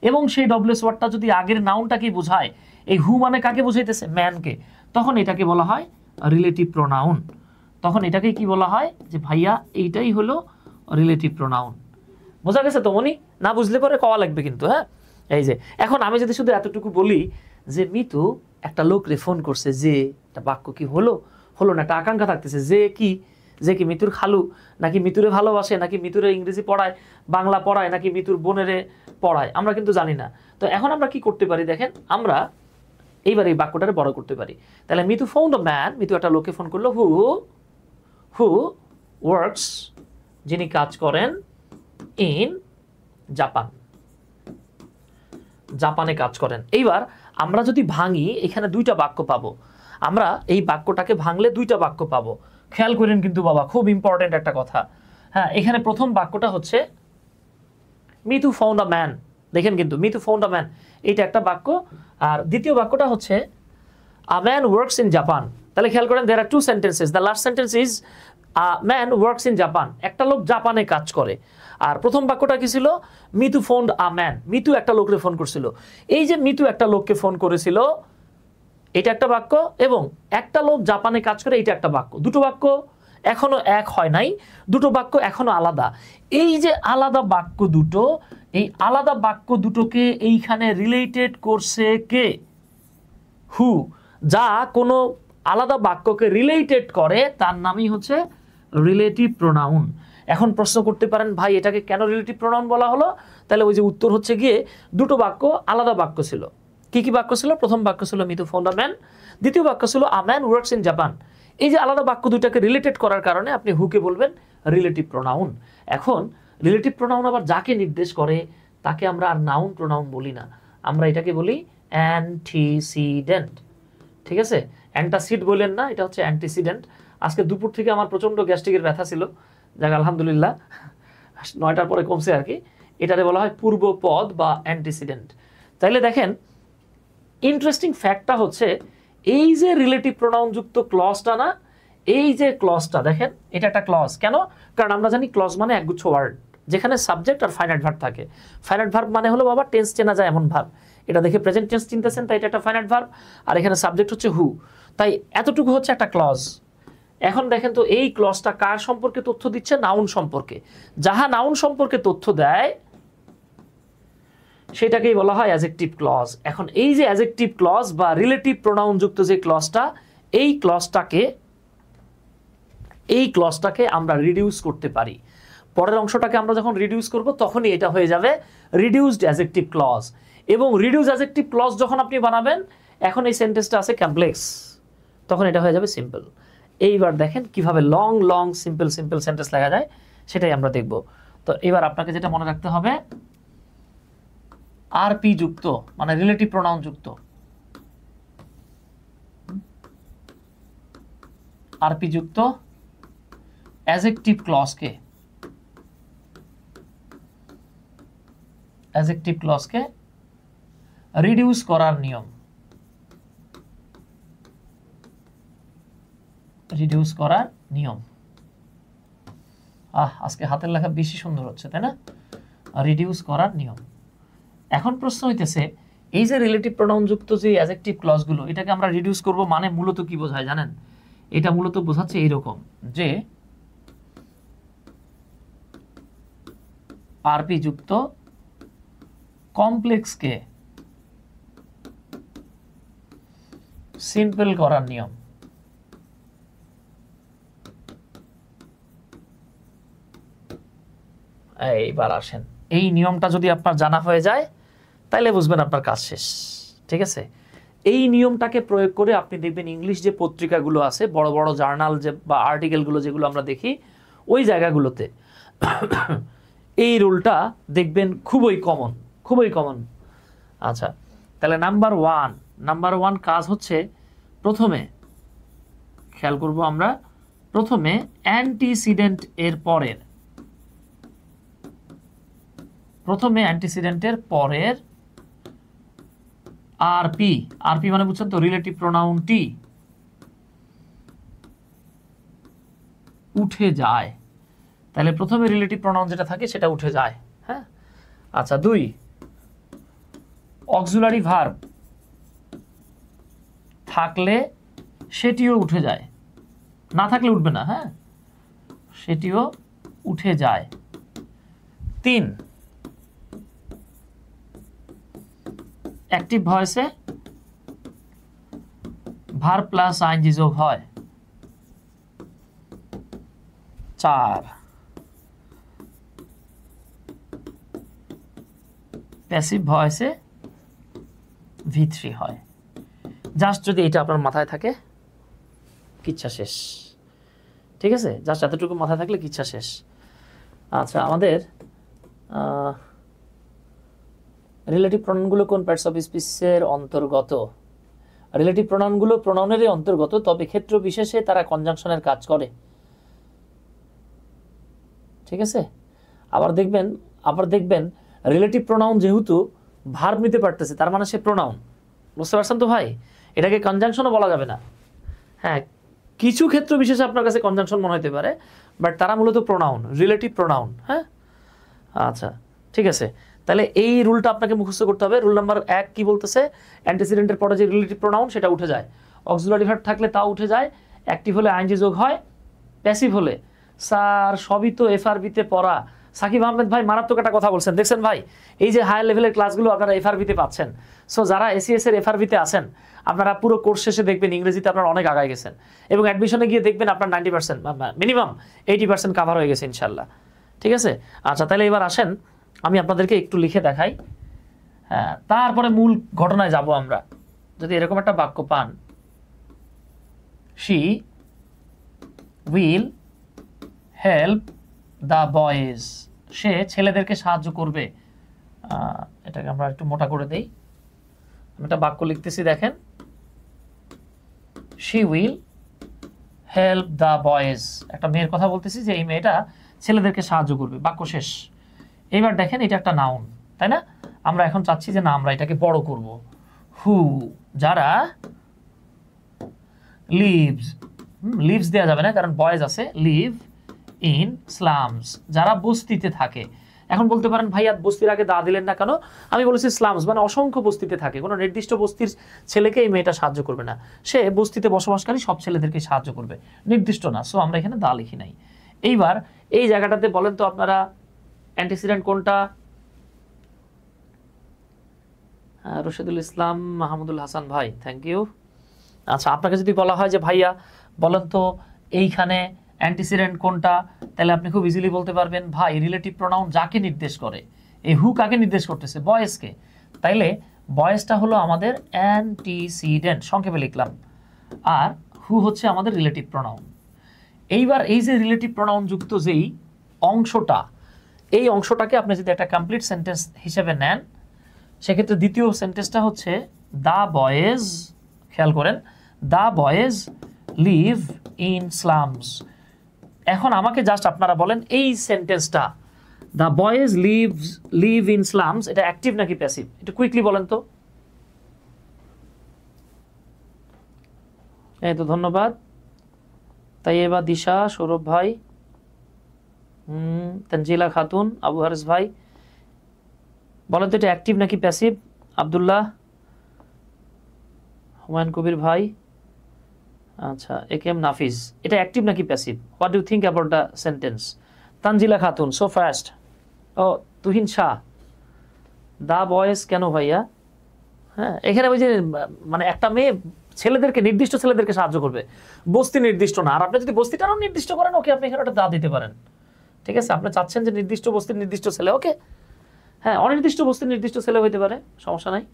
এবং সেই ডবলএস ওয়ার্ডটা যদি আগের নাউনটাকেই বোঝায়, এই হু মানে কাকে বুঝাইতেছে? ম্যানকে, তখন এটাকে বলা হয় রিলেটিভ প্রোনাউন। তখন এটাকে কি বলা হয়? যে ভাইয়া এইটাই হলো রিলেটিভ প্রোনাউন। বোঝা গেছে তো মনি? না বুঝলে পরে কওয়া লাগবে কিন্তু। হ্যাঁ, এই যে এখন আমি যদি শুধু এতটুকু বলি যে মিতু একটা লোকরে ফোন করছে, যে একটা বাক্য কি হলো? হলো না, একটা আকাঙ্ক্ষা থাকতেছে, যে কি? যে কি মিতুর খালু, নাকি মিতুরে ভালোবাসে, নাকি মিতুরে ইংরেজি পড়ায়, বাংলা পড়ায়, নাকি মিতুর বোনেরে পড়ায়, আমরা কিন্তু জানি না। তো এখন আমরা কি করতে পারি দেখেন, আমরা এইবার এই বাক্যটারে বড় করতে পারি। তাহলে Mitu found a man, Mitu একটা লোককে ফোন করলো, হু ওয়ার্কস, যিনি কাজ করেন, ইন জাপান, জাপানে কাজ করেন। এইবার আমরা যদি ভাঙি, এখানে 2টা বাক্য পাবো। আমরা এই বাক্যটাকে ভাঙলে 2টা বাক্য পাবো। খেয়াল করেন কিন্তু বাবা, খুব ইম্পর্টেন্ট একটা কথা। হ্যাঁ, এখানে প্রথম বাক্যটা হচ্ছে মিতু ফাউন্ড আ ম্যান, দেখেন কিন্তু মিতু ফাউন্ড আ ম্যান এইটা একটা বাক্য। আর দ্বিতীয় বাক্যটা হচ্ছে a man works in Japan. তাহলে খেয়াল করেন there are two sentences, the last sentence is a man works in Japan, একটা লোক জাপানে কাজ করে। আর প্রথম বাক্যটা কি ছিল, Mitu found a man, Mitu একটা লোককে ফোন করছিল। এই যে মিতু একটা লোককে ফোন করেছিল এটা একটা বাক্য, এবং একটা লোক জাপানে কাজ করে এটা একটা বাক্য। দুটো বাক্য এখনো এক হয় নাই, দুটো বাক্য এখনো আলাদা। এই যে আলাদা বাক্য দুটো, এই আলাদা বাক্য দুটোকে এইখানে রিলেটেড করছে কে, হু। যা কোনো আলাদা বাক্যকে রিলেটেড করে তার নামই হচ্ছে রিলেটিভ প্রোনাউন। এখন প্রশ্ন করতে পারেন ভাই এটাকে কেন রিলেটিভ প্রোনাউন বলা হলো? তাহলে ওই যে উত্তর হচ্ছে গিয়ে দুটো বাক্য আলাদা বাক্য ছিল। কি কি বাক্য ছিল? প্রথম বাক্য ছিল মিতু ফাউন্ড আ ম্যান, দ্বিতীয় বাক্য ছিল আ ম্যান ওয়ার্কস ইন জাপান। এই যে আলাদা বাক্য দুটাকে রিলেটেড করার কারণে আপনি হুকে বলবেন রিলেটিভ প্রোনাউন। এখন রিলেটিভ প্রোনাউন আবার যাকে নির্দেশ করে তাকে আমরা আর নাউন প্রোনাউন বলি না, আমরা এটাকে বলি অ্যান্টিসিডেন্ট। ঠিক আছে, অ্যান্টাসিড বললেন না, এটা হচ্ছে অ্যান্টিসিডেন্ট। আজকে দুপুর থেকে আমার প্রচণ্ড গ্যাস্ট্রিকের ব্যথা ছিল, যাক আলহামদুলিল্লাহ 9টার পরে কমছে আর কি। এটারে বলা হয় পূর্বপদ বা অ্যান্টিসিডেন্ট। তাইলে দেখেন ইন্টারেস্টিং ফ্যাক্টটা হচ্ছে এই যে রিলেটিভ প্রোনাউন যুক্ত ক্লজটা না, এই যে ক্লজটা দেখেন এটা একটা ক্লজ। কেন? কারণ আমরা জানি ক্লজ মানে একগুচ্ছ ওয়ার্ড যেখানে সাবজেক্ট আর ফাইনাইট ভার্ব থাকে। ফাইনাইট ভার্ব মানে হলো বাবা টেন্স চেনা যায় এমন ভার্ব, এটা দেখে প্রেজেন্ট টেন্স চিনতেছেন তাই এটা একটা ফাইনাইট ভার্ব, আর এখানে সাবজেক্ট হচ্ছে হু, তাই এতটুকু হচ্ছে একটা ক্লজ। এখন দেখেন তো এই ক্লজটা কার সম্পর্কে তথ্য দিচ্ছে? নাউন সম্পর্কে। যাহা নাউন সম্পর্কে তথ্য দেয় সেটাকেই বলা হয় অ্যাডজেক্টিভ ক্লজ। এখন এই যে অ্যাডজেক্টিভ ক্লজ বা রিলেটিভ প্রোনাউন যুক্ত যে ক্লজটা, এই ক্লজটাকে আমরা রিডিউস করতে পারি। পরের অংশটাকে আমরা যখন রিডিউস করব তখনই এটা হয়ে যাবে রিডিউসড অ্যাডজেক্টিভ ক্লজ। এবং রিডিউস অ্যাডজেক্টিভ ক্লজ যখন আপনি বানাবেন, এখন এই সেন্টেন্সটা আছে কমপ্লেক্স, তখন এটা হয়ে যাবে সিম্পল। এইবার দেখেন কিভাবে long long simple simple sentence লেখা যায় সেটাই আমরা দেখব। তো এবার আপনাকে যেটা মনে রাখতে হবে, আরপি যুক্ত মানে রিলেটিভ প্রোনাউন যুক্ত, আরপি যুক্ত অ্যাডজেক্টিভ ক্লজকে রিডিউস করার নিয়ম, আজকে হাতের লেখা বেশি সুন্দর হচ্ছে তাই না? রিডিউস করার নিয়ম। এখন প্রশ্ন হইতেছে এই যে রিলেটিভ প্রোনাউন যুক্ত যে অ্যাডজেক্টিভ ক্লজগুলো, এটাকে আমরা রিডিউস করব মানে মূলত কি বোঝায় জানেন? এটা মূলত বোঝাচ্ছে এইরকম যে আরপি যুক্ত কমপ্লেক্সকে সিম্পল করার নিয়ম। এইবার আসেন, এই নিয়মটা যদি আপনার জানা হয়ে যায় তাহলে বুঝবেন আপনার কাজ শেষ। ঠিক আছে, এই নিয়মটাকে প্রয়োগ করে আপনি দেখবেন ইংলিশ যে পত্রিকাগুলো আছে, বড় বড় জার্নাল যে বা আর্টিকেলগুলো যেগুলো আমরা দেখি, ওই জায়গাগুলোতে এই রুলটা দেখবেন খুবই কমন। আচ্ছা, তাহলে নাম্বার ওয়ান কাজ হচ্ছে প্রথমে খেয়াল করব আমরা, প্রথমে অ্যান্টিসিডেন্ট এর পরের, আরপি মানে বুঝছেন তো রিলেটিভ প্রোনাউন টি উঠে যায়। তাহলে প্রথমে রিলেটিভ প্রোনাউন যেটা থাকে সেটা উঠে যায়। হ্যাঁ, আচ্ছা 2 অক্সিলারি ভার্ব থাকলে সেটিও উঠে যায়, না থাকলে উঠবে না। হ্যাঁ, সেটিও উঠে যায়। 3 অ্যাক্টিভ ভয়েসে ভার্ব প্লাস আইএনজি যোগ হয়। 4 প্যাসিভ ভয়েসে V3 হয়। জাস্ট যদি এটা আপনার মাথায় থাকে কিচ্ছা শেষ। ঠিক আছে, জাস্ট এতটুকু মাথায় থাকলে কিচ্ছা শেষ। আচ্ছা, আমাদের রিলেটিভ প্রোনাউনগুলো কোন পার্টস অফ স্পিচের অন্তর্গত? রিলেটিভ প্রোনাউনগুলো প্রোনাউনেরই অন্তর্গত, তবে ক্ষেত্র বিশেষে তারা কনজাংশনের কাজ করে। ঠিক আছে, আবার দেখবেন রিলেটিভ প্রোনাউন যেহেতু ভার্ব নিতে পারতেছে, তার মানে সে প্রোনাউন। বুঝতে পারছেন তো ভাই? এটাকে কনজাংশনও বলা যাবে না। হ্যাঁ, কিছু ক্ষেত্র বিশেষে আপনার কাছে কনজাংশন মনে হতে পারে, বাট তারা মূলত প্রোনাউন, রিলেটিভ প্রোনাউন। হ্যাঁ, আচ্ছা ঠিক আছে। তাহলে এই রুলটা আপনাকে মুখস্থ করতে হবে। রুল নাম্বার 1 কি বলতেছে? অ্যান্টিসিডেন্টের পরে যে রিলেটিভ প্রোনাউন সেটা উঠে যায়, অক্সিলারি ভার্ব থাকলে তাও উঠে যায়, অ্যাক্টিভ হলে আইএনজি যোগ হয়, প্যাসিভ হলে স্যার সবই তো এফআরবিতে পড়া। সাকিব আহমেদ ভাই মারাত্মক একটা কথা বলছেন, দেখছেন ভাই? এই যে হায়ার লেভেলের ক্লাসগুলো আপনারা এফআরবিতে পাচ্ছেন, সো যারা এসিএস এর এফআরবিতে আছেন আপনারা পুরো কোর্স শেষে দেখবেন ইংরেজিতে আপনারা অনেক আগায় গেছেন, এবং অ্যাডমিশনে গিয়ে দেখবেন আপনার 90% মিনিমাম 80% কাভার হয়ে গেছে ইনশাল্লাহ। ঠিক আছে? আচ্ছা, তাহলে এবার আসেন আমি আপনাদেরকে একটু লিখে দেখাই, হ্যাঁ, তারপরে মূল ঘটনায় যাব আমরা। যদি এরকম একটা বাক্য পান, she will help the boys, সে ছেলেদেরকে সাহায্য করবে। এটাকে আমরা একটু মোটা করে দেই। আমি একটা বাক্য লিখতেছি, দেখেন, she will help the boys, একটা মেয়ের কথা বলতেছি যে এই মেয়েটা ছেলেদেরকে সাহায্য করবে, বাক্য শেষ। এবার দেখেন এটা একটা নাউন, তাই না? আমরা এখন চাচ্ছি যে না, আমরা এটাকে বড় করব। হু, যারা, লিভস, লিভস দেওয়া যাবে না কারণ বয়েজ আছে, লিভ ইন স্লামস, যারা বস্তিতে থাকে। এখন বলতে পারেন ভাইয়া বস্তির আগে দা দিলেন না কেন? আমি বলেছি স্লামস মানে অসংখ্য বস্তিতে থাকে, কোনো নির্দিষ্ট বস্তির ছেলেকে এই মেয়েটা সাহায্য করবে না, সে বস্তিতে বসবাসকারী সব ছেলেদেরকে সাহায্য করবে, নির্দিষ্ট না। সো আমরা এখানে দা লিখি নাই। এইবার এই জায়গাটাতে বলেন তো আপনারা অ্যান্টিসিডেন্ট কোনটা? রশিদুল ইসলাম মাহমুদুল হাসান ভাই, থ্যাংক ইউ। আচ্ছা, আপনাকে যদি বলা হয় যে ভাইয়া বলেন তো এইখানে অ্যান্টিসিডেন্ট কোনটা, তাহলে আপনি খুব ইজিলি বলতে পারবেন ভাই রিলেটিভ প্রোনাউন যাকে নির্দেশ করে, এই হু কাকে নির্দেশ করতেছে? বয়েজকে। তাইলে বয়েজটা হলো আমাদের অ্যান্টিসিডেন্ট, সংক্ষেপে লিখলাম, আর হু হচ্ছে আমাদের রিলেটিভ প্রোনাউন। এইবার এই যে রিলেটিভ প্রোনাউন যুক্ত যেই অংশটা, এই অংশটাকে আপনি যদি একটা কমপ্লিট সেন্টেন্স হিসেবে নেন, সেক্ষেত্রে দ্বিতীয় সেন্টেন্সটা হচ্ছে দ্য বয়েজ, খেয়াল করেন, the boys leave in slums. এখন আমাকে জাস্ট আপনারা বলেন এই সেন্টেন্সটা the boys leave in slums, এটা অ্যাক্টিভ নাকি প্যাসিভ? একটু কুইকলি বলেন তো। এই তো, ধন্যবাদ। তাই এবার দিশা, সৌরভ ভাই, তানজিলা খাতুন, আবু হারিস ভাই, বলেন তো এটা অ্যাক্টিভ নাকি প্যাসিভ? আব্দুল্লাহ, হুমায়ুন কবির ভাই, আচ্ছা, একেএম নাফিজ, এটা অ্যাক্টিভ নাকি passive? What do think about the sentence? Tanjila Khatun, so fast. ও তুহিন শাহ, দা বয়েজ কেন ভাইয়া? হ্যাঁ, এখানে ওই যে মানে একটা মেয়ে ছেলেদেরকে, নির্দিষ্ট ছেলেদেরকে সাহায্য করবে, বস্তি নির্দিষ্ট না। আর আপনি যদি বস্তিটাও নির্দিষ্ট করেন, ওকে, আপনি এখানে একটা দা দিতে পারেন। ঠিক আছে? আপনি চাচ্ছেন যে নির্দিষ্ট বস্তির নির্দিষ্ট ছেলে, ওকে। হ্যাঁ, অনির্দিষ্ট বস্তির নির্দিষ্ট ছেলে হইতে পারে, সমস্যা নাই।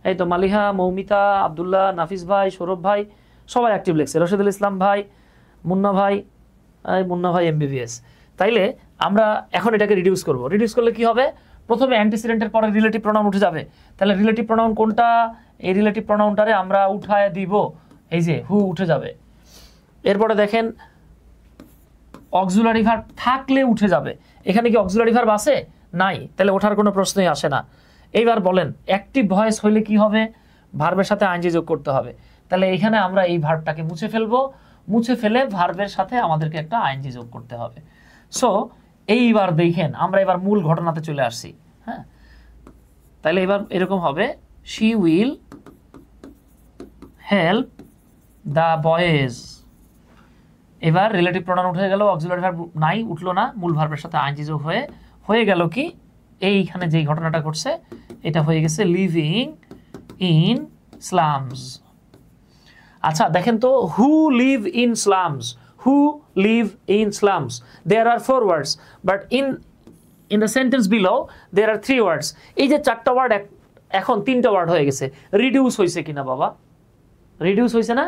এই তো মালিহা, মৌমিতা, আব্দুল্লাহ, নাফিস ভাই, সৌরভ ভাই, সবাই অ্যাক্টিভ লিখছে। রশিদুল ইসলাম ভাই, মুন্না ভাই, মুন্না ভাই এমবিবিএস। তাইলে আমরা এখন এটাকে রিডিউস করব। রিডিউস করলে কি হবে? প্রথমে অ্যান্টিসিডেন্টের পরে রিলেটিভ প্রোনাউন উঠে যাবে। তাহলে রিলেটিভ প্রোনাউন কোনটা? এই রিলেটিভ প্রোনাউনটারে আমরা উঠায় দিব, এই যে হু উঠে যাবে। এরপরে দেখেন অক্সিলারি ভার্ব থাকলে উঠে যাবে। এখানে কি অক্সিলারি ভার্ব আছে? নাই, তাহলে ওঠার কোনো প্রশ্নই আসে না। এইবার বলেন অ্যাক্টিভ ভয়েস হইলে কি হবে? ভার্বের সাথে আইএনজি যোগ করতে হবে। তাহলে এখানে আমরা এই ভার্বটাকে মুছে ফেলবো, মুছে ফেলে ভার্বের সাথে আমাদেরকে একটা আইএনজি যোগ করতে হবে। সো এইবার দেখেন আমরা এবার মূল ঘটনাতে চলে আসছি। হ্যাঁ, তাহলে এবার এরকম হবে, she will help the boys. এবার রিলেটিভ প্রোনাউন উঠে গেল, অক্সিলারি ভার্ব নাই, উঠলো না, মূল ভার্বের সাথে আইএনজি যোগ হয়ে গেল কি এইখানে যেই ঘটনাটা ঘটছে এটা হয়ে গেছে লিভিং ইন স্লামস। আচ্ছা দেখেন তো, who live in slums, who live in slums, there are 4 words, but in the sentence below there are 3 words। এই যে 4টা ওয়ার্ড এখন 3টা ওয়ার্ড হয়ে গেছে। রিডিউস হয়েছে কিনা বাবা? রিডিউস হয়েছে না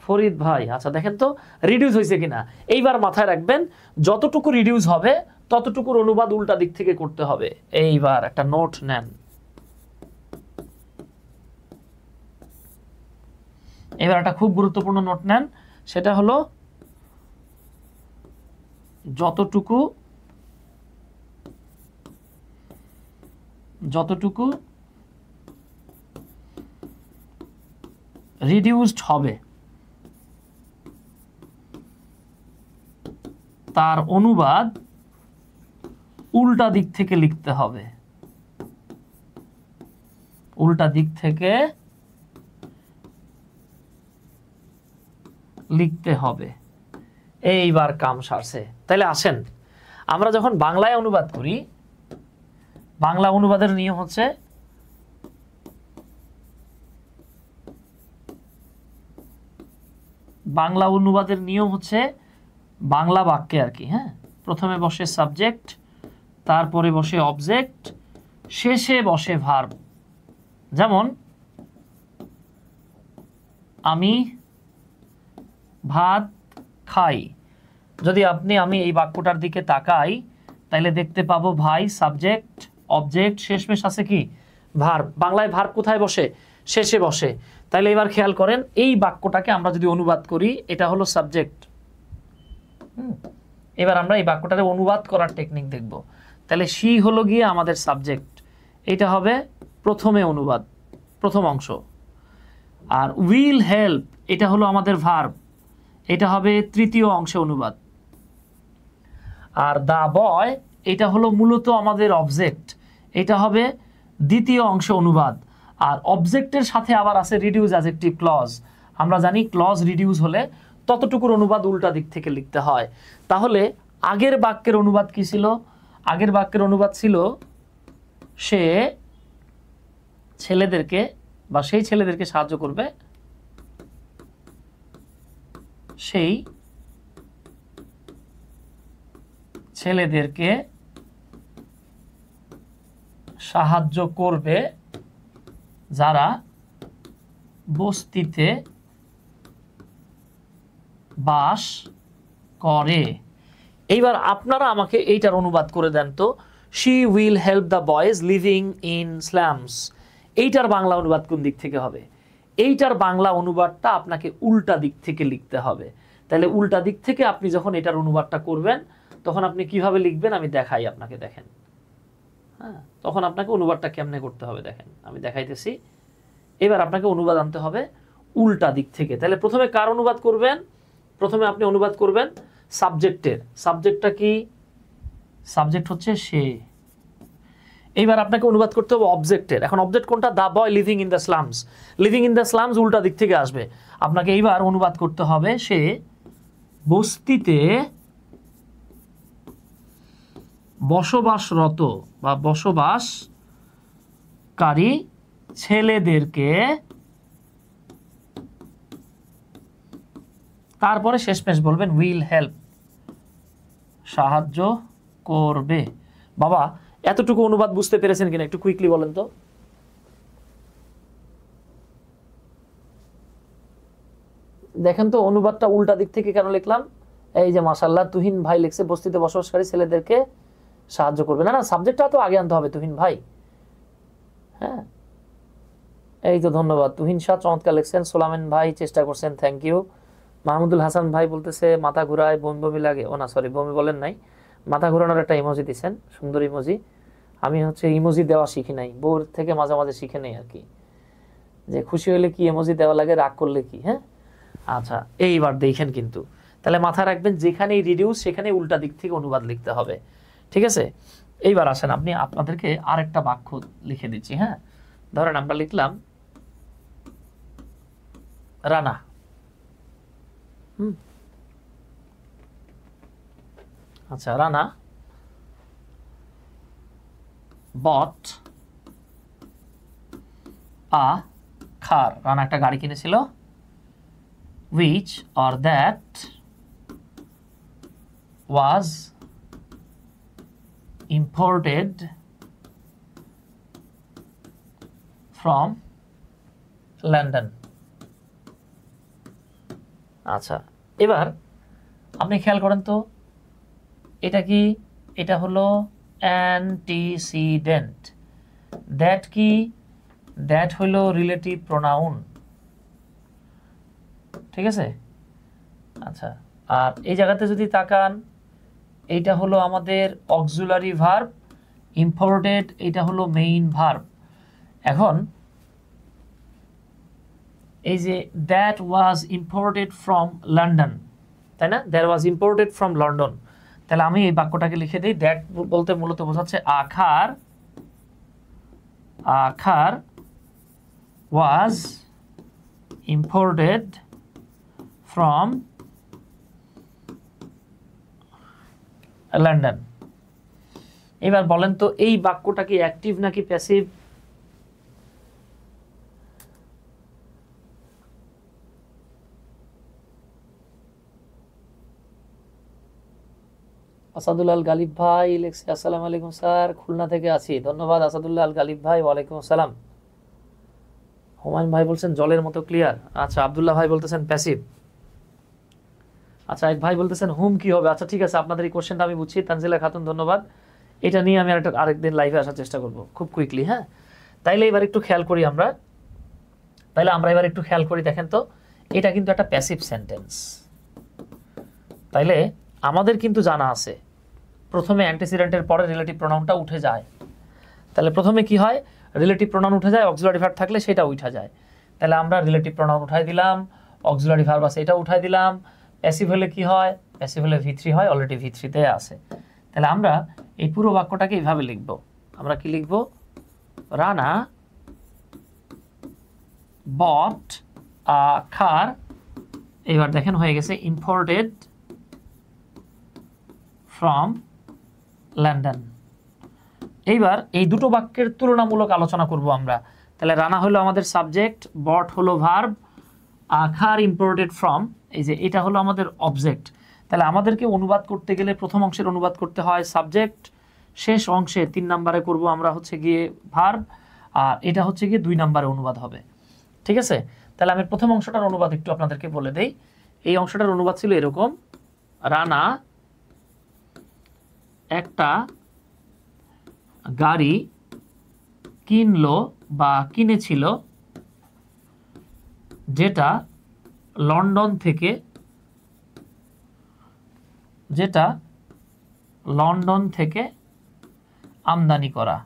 ফরিদ ভাই? আচ্ছা দেখেন তো রিডিউস হয়েছে কিনা। এইবার মাথায় রাখবেন, যতটুকু রিডিউস হবে ততটুকুর অনুবাদ উল্টা দিক থেকে করতে হবে। এইবার একটা নোট নেন, এবার একটা খুব গুরুত্বপূর্ণ নোট নেন, সেটা হলো যতটুকু যতটুকু রিডিউসড হবে তার অনুবাদ উল্টা দিক থেকে লিখতে হবে, উল্টা দিক থেকে লিখতে হবে। এইবার কাম সারছে। তাহলে আসেন আমরা যখন বাংলায় অনুবাদ করি, বাংলা অনুবাদের নিয়ম হচ্ছে বাংলা অনুবাদের নিয়ম হচ্ছে বাংলা বাক্যে আর কি, হ্যাঁ, প্রথমে বসে সাবজেক্ট, তারপরে বসে অবজেক্ট, শেষে বসে ভার্ব। যেমন আমি ভাত খাই, যদি আমি এই বাক্যটার দিকে তাকাই তাহলে দেখতে পাবো ভাই সাবজেক্ট, অবজেক্ট, শেষমেশ আছে কি ভার্ব। বাংলায় ভার্ব কোথায় বসে? শেষে বসে। তাহলে এবার খেয়াল করেন এই বাক্যটাকে আমরা যদি অনুবাদ করি, এটা হলো সাবজেক্ট। এবার আমরা এই বাক্যটাকে অনুবাদ করার টেকনিক দেখব। তাহলে শি হলো গিয়ে আমাদের সাবজেক্ট, এটা হবে প্রথমে অনুবাদ, প্রথম অংশ। আর উইল হেল্প এটা হলো আমাদের ভার্ব, এটা হবে তৃতীয় অংশে অনুবাদ। আর দা বয় এটা হলো মূলত আমাদের অবজেক্ট, এটা হবে দ্বিতীয় অংশে অনুবাদ। আর অবজেক্টের সাথে আবার আছে রিডিউস অ্যাডজেক্টিভ ক্লজ। আমরা জানি ক্লজ রিডিউস হলে ততটুকুর অনুবাদ উল্টা দিক থেকে লিখতে হয়। তাহলে আগের বাক্যের অনুবাদ কি ছিল? আগের বাক্যের অনুবাদ ছিল সে ছেলেদেরকে বা সেই ছেলেদেরকে সাহায্য করবে, সেই ছেলেদেরকে সাহায্য করবে যারা বস্তিতে বাস করে। এইবার আপনারা আমাকে এইটার অনুবাদ করে দেন তো, she will help the boys living in slums, এইটার বাংলা অনুবাদ কোন দিক থেকে হবে? এইটার বাংলা অনুবাদটা আপনাকে উল্টা দিক থেকে লিখতে হবে। তাহলে উল্টা দিক থেকে আপনি যখন এটার অনুবাদটা করবেন তখন আপনি কিভাবে লিখবেন আমি দেখাই আপনাকে, দেখেন। হ্যাঁ, তখন আপনাকে অনুবাদটা কেমনে করতে হবে দেখেন, আমি দেখাইতেছি। এবার আপনাকে অনুবাদ আনতে হবে উল্টা দিক থেকে। তাহলে প্রথমে কার অনুবাদ করবেন? প্রথমে আপনি অনুবাদ করবেন সাবজেক্টের। সাবজেক্টটা কি? সাবজেক্ট হচ্ছে সে। এইবার আপনাকে অনুবাদ করতে হবে অবজেক্টের। এখন অবজেক্ট কোনটা? The boy living in the slums. Living in the slums উল্টা দিক থেকে আসবে। আপনাকে এইবার অনুবাদ করতে হবে সে বস্তিতে বসবাসরত বা বসবাসকারী ছেলেদেরকে, তারপরে শেষমেশ বলবেন উইল হেল্প, সাহায্য করবে। বাবা এতটুকু অনুবাদ বুঝতে পেরেছেন কিনা একটু কুইকলি বলেন তো। দেখেন তো অনুবাদটা উল্টা দিক থেকে কেন লিখলাম। এই যে মাশাআল্লাহ তুহিন ভাই লিখছে বস্তিতে বসবাসকারী ছেলেদেরকে সাহায্য করবে। না না, সাবজেক্টটা তো আগে আনতে হবে তুহিন ভাই। হ্যাঁ, এই তো ধন্যবাদ তুহিন শাহ, চমৎকার লিখছেন। সোলামেন ভাই চেষ্টা করছেন, থ্যাংক ইউ। মাহমুদুল হাসান ভাই বলতেছে মাথা ঘুরায় বমি বমি লাগে। ও না সরি, বমি বলেন নাই, মাথা ঘুরানোর একটা ইমোজি দিচ্ছেন, সুন্দর ইমোজি। আমি ইমোজি দেওয়া শিখি নাই, বউর থেকে মাঝে মাঝে শিখে নেই আর কি, যে খুশি হলে কি ইমোজি দেওয়া লাগে, রাগ করলে কি। হ্যাঁ আচ্ছা, এইবার দেখেন কিন্তু তাহলে মাথা রাখবেন যেখানেই রিডিউস সেখানেই উল্টা দিক থেকে অনুবাদ লিখতে হবে, ঠিক আছে। এইবার আসেন আপনাদেরকে আরেকটা বাক্য লিখে দিচ্ছি। হ্যাঁ, ধরেন আমরা লিখলাম রানা। আচ্ছা, Rana bought a car, Rana একটা গাড়ি কিনেছিল, which or that was imported from London। আচ্ছা, এবার আপনি খেয়াল করেন তো এটা কি? এটা হলো অ্যান্টিসিডেন্ট। দ্যাট কি? দ্যাট হলো রিলেটিভ প্রোনাউন, ঠিক আছে। আচ্ছা, আর এই জায়গাতে যদি তাকান এইটা হলো আমাদের অক্সিলারি ভার্ব, ইম্পোর্টেড এটা হলো মেইন ভার্ব। এখন এই যে that was imported from London, তাই না? That was imported from London. তাহলে আমি এই বাক্যটাকে লিখে দিই, দ্যাট বলতে মূলত বোঝাচ্ছে আখার ওয়াজ ইম্পোর্টেড ফ্রম লন্ডন। এবার বলেন তো এই বাক্যটা কি অ্যাক্টিভ নাকি প্যাসিভ? আসাদুল্লাহ আল গালিব ভাই লিখছে আসসালামু আলাইকুম স্যার, খুলনা থেকে আছি। ধন্যবাদ আসাদুল্লাহ আল গালিব ভাই, ওয়ালাইকুম আসসালাম। হুমায়ুন ভাই বলছেন জলের মতো ক্লিয়ার। আচ্ছা, আব্দুল্লাহ ভাই বলতেছেন প্যাসিভ। আচ্ছা, এক ভাই বলতেছেন হুম কি হবে। আচ্ছা ঠিক আছে, আপনাদের এই কোশ্চেনটা আমি বুঝছি। তানজিলা খাতুন ধন্যবাদ। এটা নিয়ে আমি আরেকদিন লাইভে আসার চেষ্টা করব খুব কুইকলি। হ্যাঁ, তাইলে এবার একটু খেয়াল করি আমরা। এবার একটু খেয়াল করি, দেখেন তো এটা কিন্তু একটা প্যাসিভ সেন্টেন্স। তাইলে আমাদের কিন্তু জানা আছে প্রথমে অ্যান্টিসিডেন্টের পরে রিলেটিভ প্রোনাউনটা উঠে যায়। তাহলে প্রথমে কি হয়, রিলেটিভ প্রোনাউন উঠে যায়, অক্সিলারি ভার্ব থাকলে সেটা উঠে যায়। তাহলে আমরা রিলেটিভ প্রোনাউন উঠাই দিলাম, অক্সিলারি ভার্ব আছে এটা উঠাই দিলাম। প্যাসিভ হলে কি হয়, প্যাসিভ হলে V3 হয়, অলরেডি V3 তে আছে। তাহলে আমরা এই পুরো বাক্যটাকে এইভাবে লিখব। আমরা কি লিখব, রানা বট আ কার, এবার দেখেন হয়ে গেছে ইম্পোর্টেড ফ্রম লন্ডন। এইবার এই দুটো বাক্যের তুলনামূলক আলোচনা করব আমরা। তাহলে রানা হলো আমাদের সাবজেক্ট, বট হলো ভার্ব, আখার ইম্পোর্টেড ফ্রম, এই যে এটা হলো আমাদের অবজেক্ট। তাহলে আমাদেরকে অনুবাদ করতে গেলে প্রথম অংশের অনুবাদ করতে হয় সাবজেক্ট, শেষ অংশে 3 নম্বরে করব আমরা হচ্ছে গিয়ে ভার্ব, আর এটা হচ্ছে গিয়ে 2 নম্বরে অনুবাদ হবে। ঠিক আছে, তাহলে আমি প্রথম অংশটার অনুবাদ একটু আপনাদেরকে বলে দেই। এই অংশটার অনুবাদ ছিল এরকম, রানা একটা গাড়ি কিনলো বা কিনেছিল যেটা লন্ডন থেকে আমদানি করা।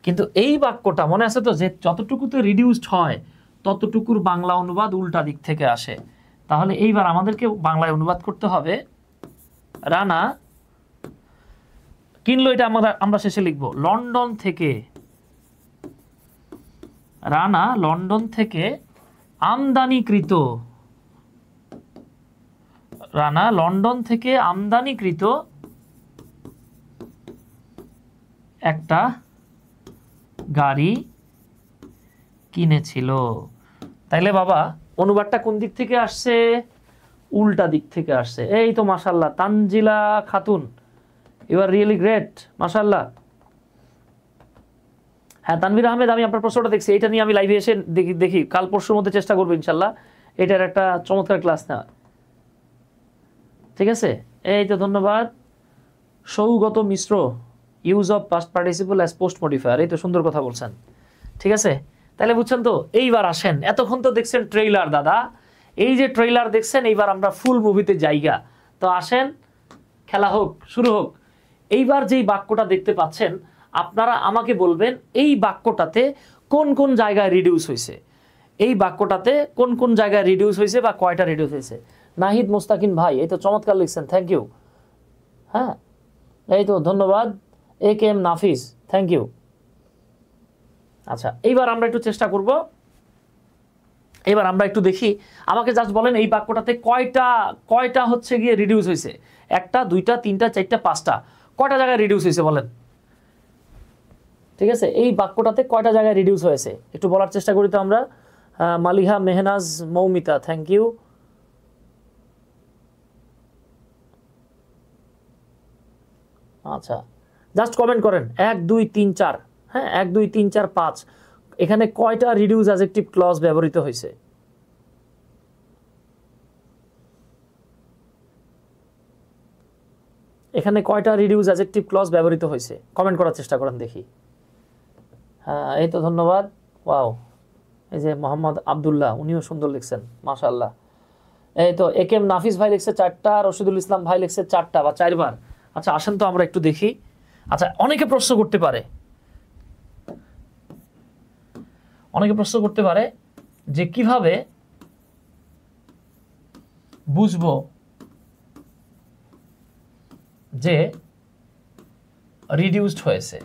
কিন্তু এই বাক্যটা মনে আছে তো, যে যতটুকুতে রিডিউসড হয় ততটুকুর বাংলা অনুবাদ উল্টা দিক থেকে আসে। তাহলে এইবার আমাদেরকে বাংলায় অনুবাদ করতে হবে, রানা কিনলো, এটা আমরা শেষে লিখব লন্ডন থেকে, রানা লন্ডন থেকে আমদানিকৃত, রানা লন্ডন থেকে আমদানিকৃত একটা গাড়ি কিনেছিল। তাইলে বাবা অনুবাদটা কোন দিক থেকে আসছে, উল্টা দিক থেকে আসছে। এই তো মাশাআল্লাহ Tanjila Khatun, you are really great, মাশাআল্লাহ। হ্যাঁ তানভীর আহমেদ, আমি আপনার প্রশ্নটা দেখছি, এটা নিয়ে আমি লাইভে এসে দেখি কাল পরশুর মধ্যে চেষ্টা করবো ইনশাল্লাহ এটার একটা চমৎকার ক্লাস নেওয়া। ঠিক আছে, এই তো ধন্যবাদ। Saugata Mishra, use of past participle as post modifier, এই তো সুন্দর কথা বলছেন। ঠিক আছে, তাহলে বুঝছেন তো। এইবার আসেন, এতক্ষণ তো দেখছেন ট্রেইলার দাদা, এই যে ট্রেইলার দেখছেন, এইবার আমরা ফুল মুভিতে জায়গা। তো আসেন, খেলা হোক, শুরু হোক। এইবার যেই বাক্যটা দেখতে পাচ্ছেন আপনারা আমাকে বলবেন এই বাক্যটাতে কোন কোন জায়গায় রিডিউস হয়েছে, এই বাক্যটাতে কোন কোন জায়গায় রিডিউস হয়েছে বা কয়টা রিডিউস হয়েছে। নাহিদ মুস্তাকিন ভাই, এই তো চমৎকার লিখছেন, থ্যাংক ইউ। হ্যাঁ এই তো ধন্যবাদ। AK Nafis, thank you. আচ্ছা, এইবার আমরা একটু চেষ্টা করব, এবার আমরা একটু দেখি, আমাকে জাস্ট বলেন এই বাক্যটাতে কয়টা হচ্ছে গিয়ে রিডিউস হয়েছে। 1টা 2টা 3টা 4টা 5টা, কয়টা জায়গায় রিডিউস হয়েছে বলেন। ঠিক আছে, এই বাক্যটাতে কয়টা জায়গায় রিডিউস হয়েছে একটু বলার চেষ্টা করি তো আমরা। Maliha Mehnaz Moumita, thank you. আচ্ছা, জাস্ট কমেন্ট করেন 1 2 3 4। হ্যাঁ 1 2 3 4 5, এখানে কয়টা রিডিউস অ্যাডজেক্টিভ ক্লজ ব্যবহৃত হয়েছে। এখানে কয়টা রিডিউস অ্যাডজেক্টিভ ক্লজ ব্যবহৃত হয়েছে, কমেন্ট করার চেষ্টা করেন দেখি। হ্যাঁ এই তো ধন্যবাদ। ওয়াও, এই যে মোহাম্মদ আব্দুল্লাহ, উনিও সুন্দর লিখছেন, মাশাআল্লাহ। এই তো একেএম নাফিস ভাই লিখছে 4টা, রশিদুল ইসলাম ভাই লিখছে 4টা বা 4বার। আচ্ছা আসেন তো আমরা একটু দেখি। আচ্ছা অনেকে প্রশ্ন করতে পারে যে কিভাবে বুঝবো যে রিডিউসড হয়েছে।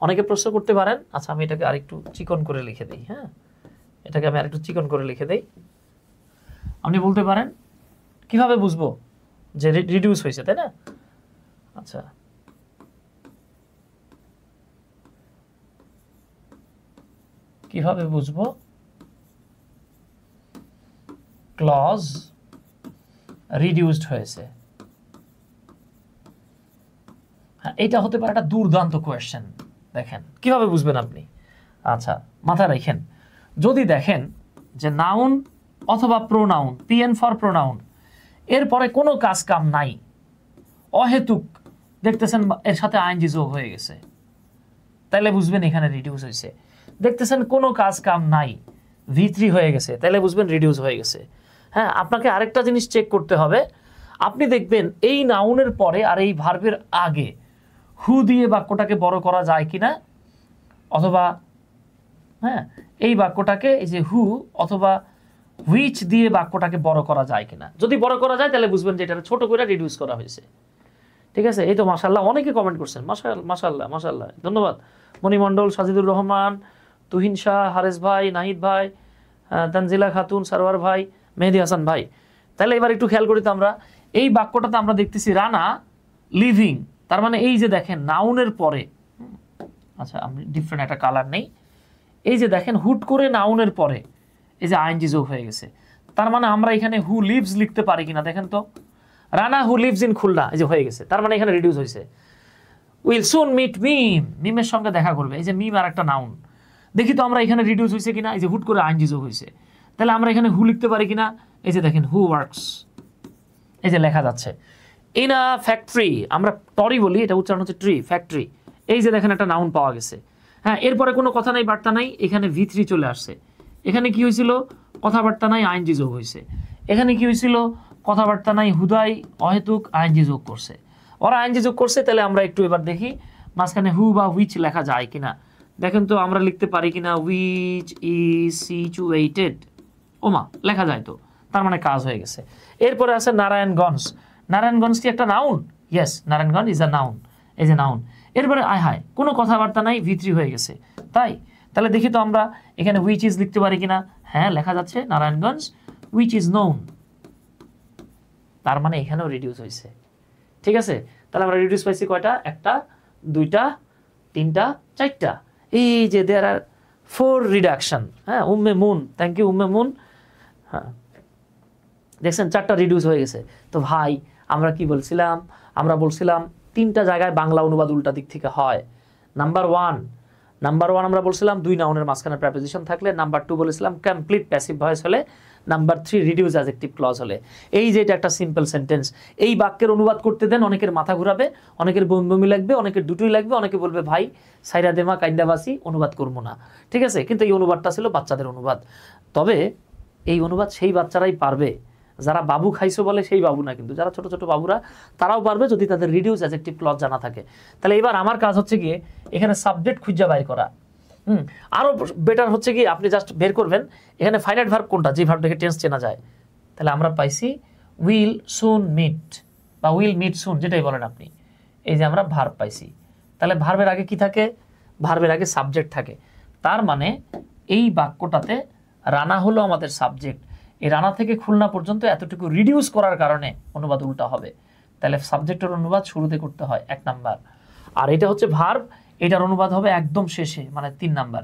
অনেকে প্রশ্ন করতে পারেন। আচ্ছা আমি এটাকে আরেকটু চিকন করে লিখে দিই। হ্যাঁ, এটাকে আমি আরেকটু চিকন করে লিখে দিই। আপনি বলতে পারেন কিভাবে বুঝবো যে রিডিউস হয়েছে, তাই না? আচ্ছা কিভাবে বুঝবো ক্লজ রিডিউসড হয়েছে? হ্যাঁ, এটা হতে পারে একটা দুর্দান্ত কোয়েশ্চেন। দেখেন কিভাবে বুঝবেন আপনি। আচ্ছা মাথায় রাখেন, যদি দেখেন যে নাউন অথবা প্রোনাউন, পিএন ফর প্রোনাউন, এরপরে কোনো কাজ কাম নাই, অহেতুক দেখতেছেন এর সাথে আইএনজি যোগ হয়ে গেছে, তাহলে বুঝবেন এখানে রিডিউস হয়েছে। দেখতেছেন কোনো কাজ কাম নাই, V3 হয়ে গেছে, তাহলে বুঝবেন রিডিউস হয়ে গেছে। হ্যাঁ, আপনাকে আরেকটা জিনিস চেক করতে হবে। আপনি দেখবেন এই নাউনের পরে আর এই ভার্বের আগে হু দিয়ে বাক্যটাকে বড় করা যায় কিনা, অথবা হ্যাঁ এই বাক্যটাকে এই যে হু অথবা হুইচ দিয়ে বাক্যটাকে বড় করা যায় কিনা। যদি বড় করা যায় তাহলে বুঝবেন যে এটা ছোট করে রিডিউস করা হয়েছে। ঠিক আছে, এই তো মাশাআল্লাহ অনেকে কমেন্ট করছেন, মাশাআল্লাহ মাশাআল্লাহ, ধন্যবাদ। মণিমণ্ডল, সাজিদুর রহমান, তুহিন শাহ, হারেস ভাই, নাহিদ ভাই, তানজিলা খাতুন, সারওয়ার ভাই, মেহেদি হাসান ভাই। তাহলে এবার একটু খেয়াল করি তো আমরা এই বাক্যটাতে আমরা দেখতেছি রানা লিভিং, তার মানে এই যে দেখেন নাউনের পরে, আচ্ছা আমি ডিফারেন্ট একটা কালার নেই, এই যে দেখেন হুট করে নাউনের পরে এই যে আইএনজি যোগ হয়ে গেছে, তার মানে আমরা এখানে হু লিভস লিখতে পারি কিনা দেখেন তো। রানা হু লিভস ইন খুলনা, এই যে হয়ে গেছে, তার মানে এখানে রিডিউস হয়েছে। উইল সুন মিট মিম, মিমের সঙ্গে দেখা করবে, এই যে মিম আর একটা নাউন, দেখি তো আমরা এখানে রিডিউস হয়েছে কিনা। এই যে হুট করে আইএনজি যোগ হয়েছে, তাহলে আমরা এখানে হু লিখতে পারি কিনা। এই যে দেখেন হু ওয়ার্কস, এই যে লেখা যাচ্ছে। ইন আ ফ্যাক্টরি, আমরা টরি বলি, এটা উচ্চারণ হচ্ছে ট্রি, ফ্যাক্টরি। এই যে দেখেন একটা নাউন পাওয়া গেছে। হ্যাঁ, এরপরে কোনো কথা নাই, বার্তা নাই, এখানে V3 চলে আসছে। এখানে কি হয়েছিল, কথাবার্তা নাই, আইএনজি যোগ হয়েছে। এখানে কি হয়েছিল, কথাবার্তা নাই, হুদাই অহেতুক আইএনজি যোগ করছে। ওরা আইএনজি যোগ করছে, তাহলে আমরা একটু এবার দেখি মাঝখানে হু বা হুইচ লেখা যায় কিনা। দেখেন তো আমরা লিখতে পারি কিনা, হুইচ ইজ সিচুয়েটেড, ওমা লেখা যায় তো, তার মানে কাজ হয়ে গেছে। এরপরে আছে নারায়ণগঞ্জ। নারায়ণগঞ্জ কি একটা noun? Yes, Narayanganj is a noun, এই যে নাউন। এরপরে আয় হায় কোনো কথাবার্তা নাই, V3 হয়ে গেছে, তাই তাহলে দেখি তো আমরা এখানে হুইচ ইজ লিখতে পারি কিনা। হ্যাঁ লেখা যাচ্ছে নারায়ণগঞ্জ হুইচ ইজ নোন, তার মানে এখানেও রিডিউস হয়েছে। ঠিক আছে, তাহলে আমরা রিডিউস পাইছি কয়টা, একটা, দুইটা, তিনটা, চারটা। এই যে দেয়ার আর 4 রিডাকশন। হ্যাঁ, উম্মে মুন, থ্যাংক ইউ উম্মে মুন। হ্যাঁ দেখছেন 4টা রিডিউস হয়ে গেছে। তো ভাই আমরা কি বলছিলাম, আমরা বলছিলাম 3টা জায়গায় বাংলা অনুবাদ উল্টা দিক থেকে হয়। নাম্বার ওয়ান আমরা বলছিলাম 2 নাউনের মাঝখানে প্রেপোজিশন থাকলে। নাম্বার 2 বলেছিলাম কমপ্লিট প্যাসিভ ভয়েস হলে। নাম্বার 3 রিডিউস অ্যাডজেক্টিভ ক্লজ হলে। এই যে এটা একটা সিম্পল সেন্টেন্স, এই বাক্যের অনুবাদ করতে দেন, অনেকের মাথা ঘুরাবে, অনেকের বমি লাগবে, অনেকের দুটোই লাগবে, অনেকে বলবে ভাই সাইরা দেমা কাইন্দাবাসি অনুবাদ করবো না। ঠিক আছে, কিন্তু এই অনুবাদটা ছিল বাচ্চাদের অনুবাদ। তবে এই অনুবাদ সেই বাচ্চারাই পারবে যারা বাবু খাইছো বলে, সেই বাবু না, কিন্তু যারা ছোট ছোট বাবুরা তারাও পারবে যদি তাদের রিডিউস অ্যাডজেক্টিভ ক্লজ জানা থাকে। তাহলে এবার আমার কাজ হচ্ছে গিয়ে এখানে সাবজেক্ট খুঁজে বাইর করা। আরও বেটার হচ্ছে কি আপনি জাস্ট বের করবেন এখানে ফাইনাইট ভার্ব কোনটা, যে ভার্ব দেখে টেন্স চেনা যায়। তাহলে আমরা পাইছি উইল সুন মিট বা উইল মিট সুন, যেটাই বলেন আপনি। এই যে আমরা ভার্ব পাইছি, তাহলে ভার্বের আগে কি থাকে, ভার্বের আগে সাবজেক্ট থাকে। তার মানে এই বাক্যটাতে রানা হলো আমাদের সাবজেক্ট। এই রানা থেকে খুলনা পর্যন্ত এতটুকু রিডিউস করার কারণে অনুবাদ উল্টা হবে। তাহলে সাবজেক্টের অনুবাদ শুরুতে করতে হয় 1 নাম্বার, আর এটা হচ্ছে ভার্ব, এটার অনুবাদ হবে একদম শেষে, মানে 3 নাম্বার।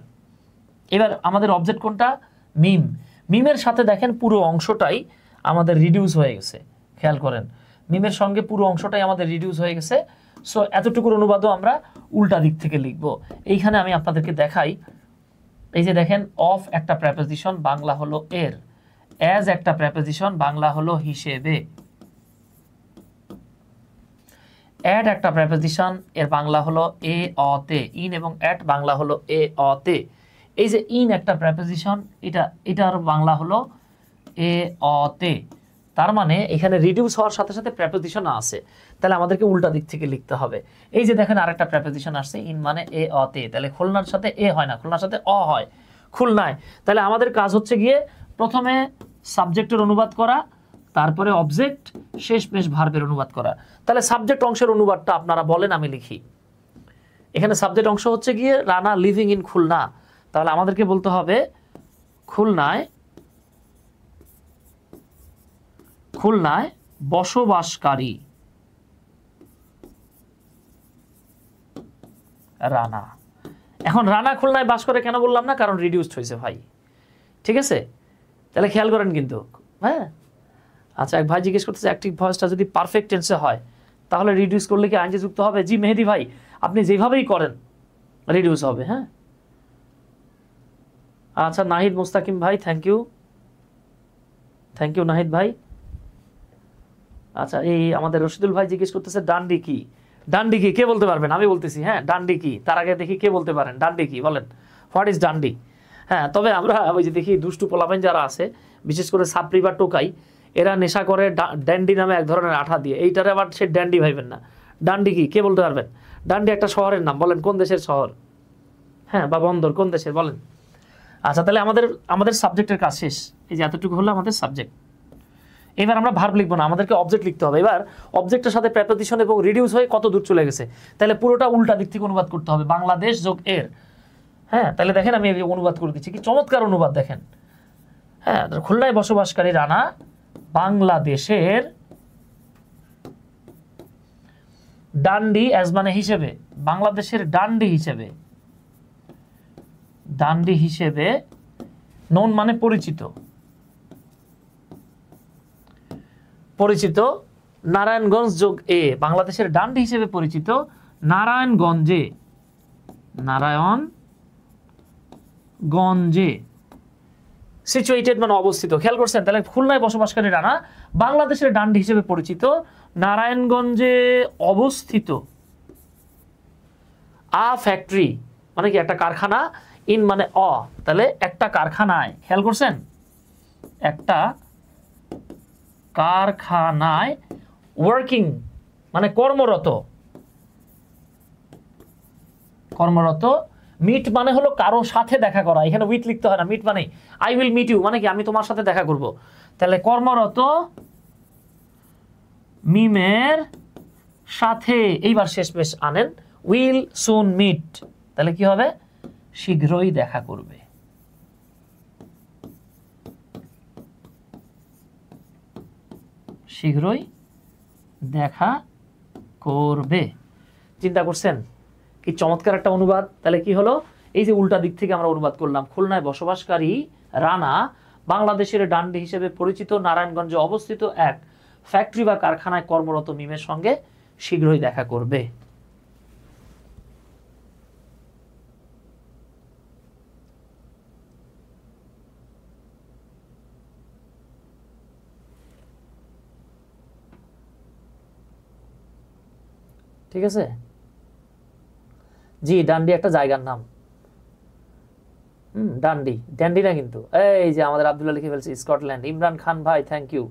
এবার আমাদের অবজেক্ট কোনটা, মিম। মিমের সাথে দেখেন পুরো অংশটাই আমাদের রিডিউস হয়ে গেছে, খেয়াল করেন মিমের সঙ্গে পুরো অংশটাই আমাদের রিডিউস হয়ে গেছে। সো এতটুকুর অনুবাদও আমরা উল্টা দিক থেকে লিখব। এইখানে আমি আপনাদেরকে দেখাই, এই যে দেখেন অফ একটা প্রেপোজিশন, বাংলা হলো এর। অ্যাজ একটা প্রেপোজিশন, বাংলা হলো হিসেবে। অ্যাট একটা প্রেপোজিশন, এর বাংলা হলো এ অতে। ইন এবং অ্যাট বাংলা হলো এ অতে। এই যে ইন একটা প্রেপোজিশন, এটার বাংলা হলো এ অ তে, তার মানে এখানে রিডিউস হওয়ার সাথে সাথে প্রেপোজিশন আছে, তাহলে আমাদেরকে উল্টা দিক থেকে লিখতে হবে। এই যে দেখেন আরেকটা প্রেপোজিশন আসছে ইন মানে এ অ তে, তাহলে খুলনার সাথে এ হয় না, খুলনার সাথে অ হয়, খুলনায়। তাহলে আমাদের কাজ হচ্ছে গিয়ে প্রথমে সাবজেক্টের অনুবাদ করা, তারপরে অবজেক্ট, শেষমেশ ভার্বের অনুবাদ করা। তাহলে সাবজেক্ট অংশের অনুবাদটা আপনারা বলেন, আমি লিখি। এখানে সাবজেক্ট অংশ হচ্ছে গিয়ে রানা লিভিং ইন খুলনা, তাহলে আমাদেরকে বলতে হবে খুলনায় বসবাসকারী রানা। এখন রানা খুলনায় বাস করে কেন বললাম না, কারণ রিডিউসড হয়েছে ভাই, ঠিক আছে? তাহলে খেয়াল করেন কিন্তু, হ্যাঁ। আচ্ছা, এক ভাই জিজ্ঞেস করতেছে অ্যাক্টিভ ভয়েসটা যদি পারফেক্ট টেন্সে হয় তাহলে রিডিউস করলে কি আইনজি যুক্ত হবে? জি মেহেদি ভাই, আপনি যেভাবেই করেন রিডিউস হবে, হ্যাঁ। আচ্ছা, নাহিদ মুস্তাকিম ভাই, থ্যাংক ইউ নাহিদ ভাই। আচ্ছা, এই আমাদের রশিদুল ভাই জিজ্ঞেস করতেছে ডান্ডি কি? ডান্ডি কি কে বলতে পারবেন? আমি বলতেছি, হ্যাঁ। ডান্ডি কি, তার আগে দেখি কে বলতে পারেন ডান্ডি কি, বলেন হোয়াট ইজ ডান্ডি? হ্যাঁ, তবে আমরা ওই যে দেখি দুষ্টু পোলাপাইন যারা আছে, বিশেষ করে সাপ্রি বা টোকাই, এরা নেশা করে ড্যান্ডি নামে এক ধরনের আঠা দিয়ে, এইটারে আবার সে ড্যান্ডি ভাইবেন না। ডান্ডি কি কে বলতে পারবেন? ডান্ডি একটা শহরের নাম, বলেন কোন দেশের শহর, হ্যাঁ, বা বন্দর কোন দেশের, বলেন। আচ্ছা, তাহলে আমাদের সাবজেক্টের কাজ শেষ। এই যে এতটুকু হলো আমাদের সাবজেক্ট। এবার আমরা ভার্ব লিখবো না, আমাদেরকে অবজেক্ট লিখতে হবে। এবার অবজেক্টের সাথে প্রেপোজিশন এবং রিডিউস হয়ে কত দূর চলে গেছে, তাহলে পুরোটা উল্টা দিক থেকে অনুবাদ করতে হবে, বাংলাদেশ যোগ এর। হ্যাঁ, তাহলে দেখেন আমি অনুবাদ করে দিচ্ছি, কি চমৎকার অনুবাদ দেখেন। হ্যাঁ, খুলনায় বসবাসকারী রানা বাংলাদেশের ডান্ডি অ্যাজ মানে হিসেবে, বাংলাদেশের ডান্ডি হিসেবে নোন মানে পরিচিত নারায়ণগঞ্জ যোগ এ, বাংলাদেশের ডান্ডি হিসেবে পরিচিত নারায়ণগঞ্জে সিচুয়েটেড মানে অবস্থিত। খেয়াল করছেন? তাহলে খুলনায় বসবাসকারী রানা বাংলাদেশের ডান্ডি হিসেবে পরিচিত নারায়ণগঞ্জে অবস্থিত। আ ফ্যাক্টরি মানে কি একটা কারখানা, ইন মানে অ, তাহলে একটা কারখানায়, খেয়াল করছেন, একটা কারখানায়, ওয়ার্কিং মানে কর্মরত, মিট মানে হলো কারো সাথে দেখা করা, এখানে উইথ লিখতে হয় না, মিট মানে আই উইল মিট ইউ, মানে কি আমি তোমার সাথে দেখা করব। তাহলে কর্মরত মিমের সাথে, এইবার শেষ পেশ আনেন, উইল সুন মিট, তাহলে কি হবে? শীঘ্রই দেখা করবে। শীঘ্রই দেখা করবে। চিন্তা করছেন কি চমৎকার একটা অনুবাদ? তাহলে কি হলো, এই যে উল্টা দিক থেকে আমরা অনুবাদ করলাম, খুলনায় বসবাসকারী রানা বাংলাদেশের ডান্ডি হিসেবে পরিচিত নারায়ণগঞ্জে অবস্থিত এক ফ্যাক্টরি বা কারখানায় কর্মরত মিমের সঙ্গে শীঘ্রই দেখা করবে। ঠিক আছে? জি, ডান্ডি একটা জায়গার নাম। ড্যান্ডি না কিন্তু। এই যে আমাদের আব্দুল্লাহ লিখে ফেলছে স্কটল্যান্ড। ইমরান খান ভাই, থ্যাংক ইউ।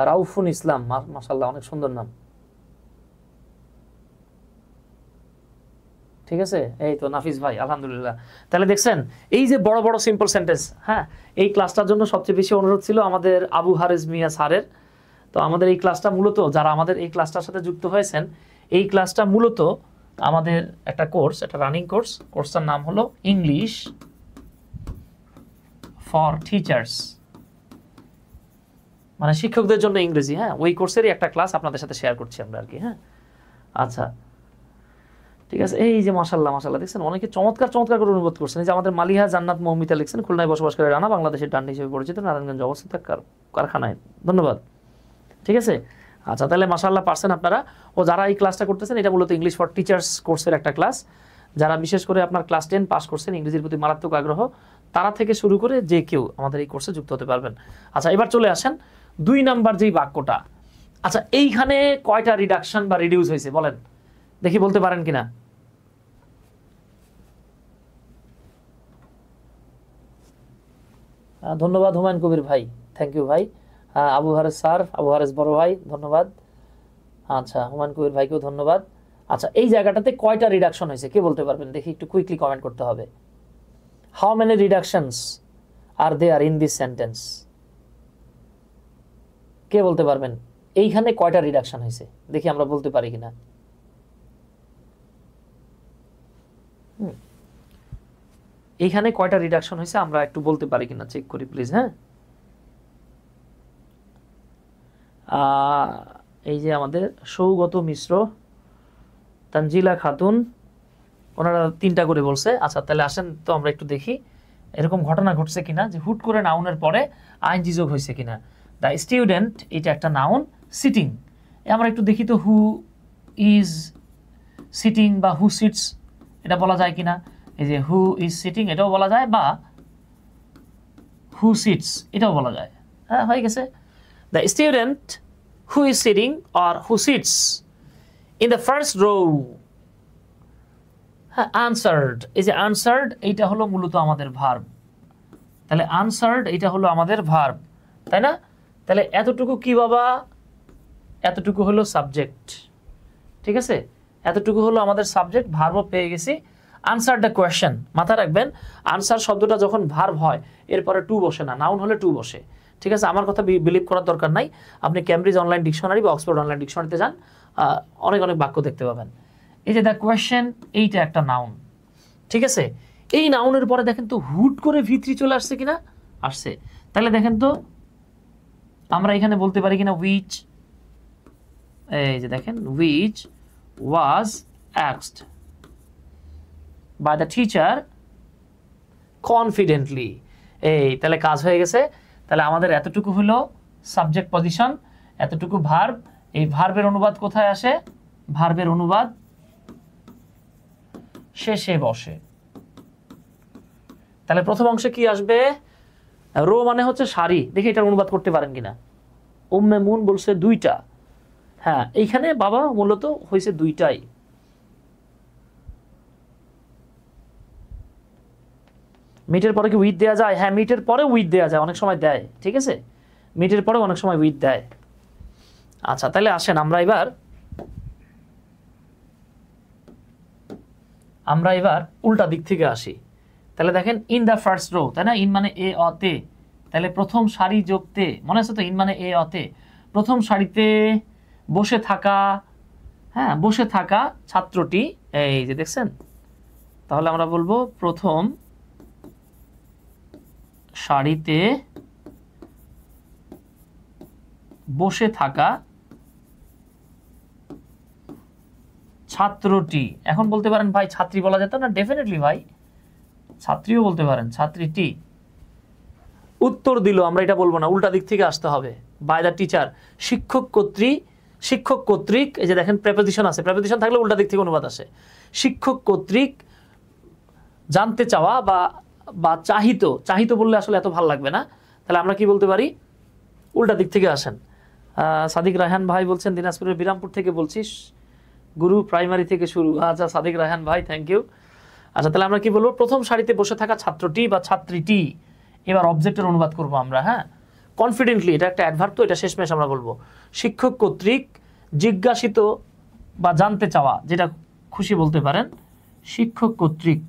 রাউফুন ইসলাম, মাশাআল্লাহ, অনেক সুন্দর নাম। ঠিক আছে, এই তো নাফিস ভাই, আলহামদুলিল্লাহ। তাহলে দেখছেন এই যে বড় বড় সিম্পল সেন্টেন্স, হ্যাঁ, এই ক্লাসটার জন্য সবচেয়ে বেশি অনুরোধ ছিল আমাদের আবু হারেজ মিয়া স্যারের। তো আমাদের এই ক্লাসটা মূলত, যারা আমাদের এই ক্লাসটার সাথে যুক্ত হয়েছেন, এই ক্লাসটা মূলত আমাদের একটা কোর্স, একটা রানিং কোর্স। কোর্সটার নাম হলো ইংলিশ ফর টিচার্স, মানে শিক্ষকদের জন্য ইংরেজি। হ্যাঁ, ওই কোর্সেরই একটা ক্লাস আপনাদের সাথে শেয়ার করছি আমরা আর কি। হ্যাঁ, আচ্ছা, ঠিক আছে। এই যে মাশাআল্লাহ দেখছেন, অনেকে চমৎকার করে অনুবাদ করছেন। এই যে আমাদের মালিহা জান্নাত মৌমিতা লিখছেন, খুলনায় বসবাসকারী রানা বাংলাদেশের ডান্ডি হিসেবে পরিচিত নারায়ণগঞ্জ অবস্থিত কারখানায়। ধন্যবাদ। ঠিক আছে, আচ্ছা, তাহলে মাশাআল্লাহ পারছেন আপনারা। ও যারা এই ক্লাসটা করতেছেন, এটা মূলত ইংলিশ ফর টিচার্স কোর্সের একটা ক্লাস। যারা বিশেষ করে আপনার ক্লাস 10 পাস করছেন, ইংরেজির প্রতি মারাত্মক আগ্রহ, তারা থেকে শুরু করে যে কেউ আমাদের এই কোর্সে যুক্ত হতে পারবেন। আচ্ছা, এবার চলে আসেন 2 নাম্বার যেই বাক্যটা। আচ্ছা, এইখানে কয়টা রিডাকশন বা রিডিউস হয়েছে বলেন দেখি, বলতে পারেন কিনা? ধন্যবাদ হুমায়ুন কবির ভাই, থ্যাংক ইউ ভাই। আবু হারেস স্যার, আবু হারেস বড় ভাই, ধন্যবাদ। আচ্ছা, হুমায়ুন কবির ভাইকেও ধন্যবাদ। আচ্ছা, এই জায়গাটাতে কয়টা রিডাকশন হয়েছে কে বলতে পারবেন? দেখি, একটু কুইকলি কমেন্ট করতে হবে। How many reductions are there in this sentence? কে বলতে পারবেন এইখানে কয়টা রিডাকশন হয়েছে? দেখি আমরা বলতে পারি কিনা। এইখানে কয়টা রিডাকশন হয়েছে আমরা একটু বলতে পারি কিনা চেক করি প্লিজ। হ্যাঁ, এই যে আমাদের সৌগত মিশ্র, তানজিলা খাতুন, ওনারা 3টা করে বলছে। আচ্ছা, তাহলে আসেন তো আমরা একটু দেখি এরকম ঘটনা ঘটছে কিনা, যে হুট করে নাউনের পরে আইএনজি যোগ হয়েছে কিনা। দ্য স্টুডেন্ট, এটা একটা নাউন, সিটিং, আমরা একটু দেখি তো হু ইজ সিটিং বা হু সিটস এটা বলা যায় কিনা। এই যে হু ইজ সিটিং এটাও বলা যায়, বা হু সিটস এটাও বলা যায়। হ্যাঁ, হয়ে গেছে। The student who is sitting or who sits in the first row, হ্যাঁ, আনসার্ড, এই যে আনসার্ড এইটা হলো মূলত আমাদের ভার্ব। তাহলে আনসার্ড এটা হলো আমাদের ভার্ব, তাই না? তাহলে এতটুকু কি বাবা? এতটুকু হলো সাবজেক্ট, ঠিক আছে? এতটুকু হলো আমাদের সাবজেক্ট, ভার্বও পেয়ে গেছি। আনসার দ্য কোয়েশ্চেন, মাথায় রাখবেন আনসার শব্দটা যখন ভার্ব হয় এরপরে টু বসে না, নাউন হলে টু বসে, ঠিক আছে? আমার কথা বিলিভ করার দরকার নাই, আপনি ক্যামব্রিজ অনলাইন ডিকশনারি বা অক্সফোর্ড অনলাইন ডিকশনারিতে যান, অনেক অনেক বাক্য দেখতে পাবেন। এই যে দ্য কোয়েশ্চেন, এইটা একটা নাউন, ঠিক আছে? এই নাউনের পরে দেখেন তো হুট করে V3 চলে আসছে কিনা, আসছে। তাহলে দেখেন তো আমরা এখানে বলতে পারি কিনা উইচ, এই যে দেখেন which was asked by the teacher confidently, এই তাহলে কাজ হয়ে গেছে। তাহলে আমাদের এতটুকু হলো সাবজেক্ট পজিশন, এতটুকু ভার্ব। এই ভার্বের অনুবাদ কোথায় আসে? ভার্বের অনুবাদ শেষে বসে। তাহলে প্রথম অংশে কি আসবে? রো মানে হচ্ছে সারি, দেখি এটার অনুবাদ করতে পারেন কিনা। উম্মে মুন বলছে 2টা, হ্যাঁ এইখানে বাবা মূলত হয়েছে 2টাই। মিটের পরে কি উইথ দেওয়া যায়? হ্যাঁ, মিটের পরে উইথ দেওয়া যায়, অনেক সময় দেয়, ঠিক আছে? মিটের পরে অনেক সময় উইথ দেয়। আচ্ছা, তাহলে আসেন আমরা এবার উল্টা দিক থেকে আসি। তাহলে দেখেন ইন দ্য ফার্স্ট রো, তাই না? ইন মানে এ অতে, তাহলে প্রথম সারি যোগতে, মনে আছে তো? ইন মানে এ অতে, প্রথম সারিতে বসে থাকা, হ্যাঁ বসে থাকা ছাত্রটি, এই যে দেখছেন। তাহলে আমরা বলবো প্রথম সারিতে বসে থাকা ছাত্রটি। এখন বলতে পারেন ভাই ছাত্রী বলা যেত না? ডেফিনেটলি ভাই, ছাত্রীও বলতে পারেন, ছাত্রীটি। উত্তর দিল, আমরা এটা বলবো না, উল্টা দিক থেকে আসতে হবে। বাই দ্য টিচার, শিক্ষক কর্তৃক, এই যে দেখেন প্রেপোজিশন আছে, প্রেপোজিশন থাকলে উল্টা দিক থেকে অনুবাদ আসে। শিক্ষক কর্তৃক জানতে চাওয়া বা চাহিত বললে আসলে এত ভালো লাগবে না, তাহলে আমরা কি বলতে পারি? উল্টা দিক থেকে আসেন। সাদিক রায়হান ভাই বলছেন দিনাজপুরের বিরামপুর থেকে বলছিস, গুরু প্রাইমারি থেকে শুরু। আচ্ছা সাদিক রায়হান ভাই, থ্যাংক ইউ। আচ্ছা, তাহলে আমরা কি বলবো? প্রথম সারিতে বসে থাকা ছাত্রটি বা ছাত্রীটি। এবার অবজেক্টের অনুবাদ করব আমরা, হ্যাঁ কনফিডেন্টলি, এটা একটা অ্যাডভার্ব তো, এটা শেষমেশ আমরা বলবো শিক্ষক কর্তৃক জিজ্ঞাসিত বা জানতে চাওয়া, যেটা খুশি বলতে পারেন। শিক্ষক কর্তৃক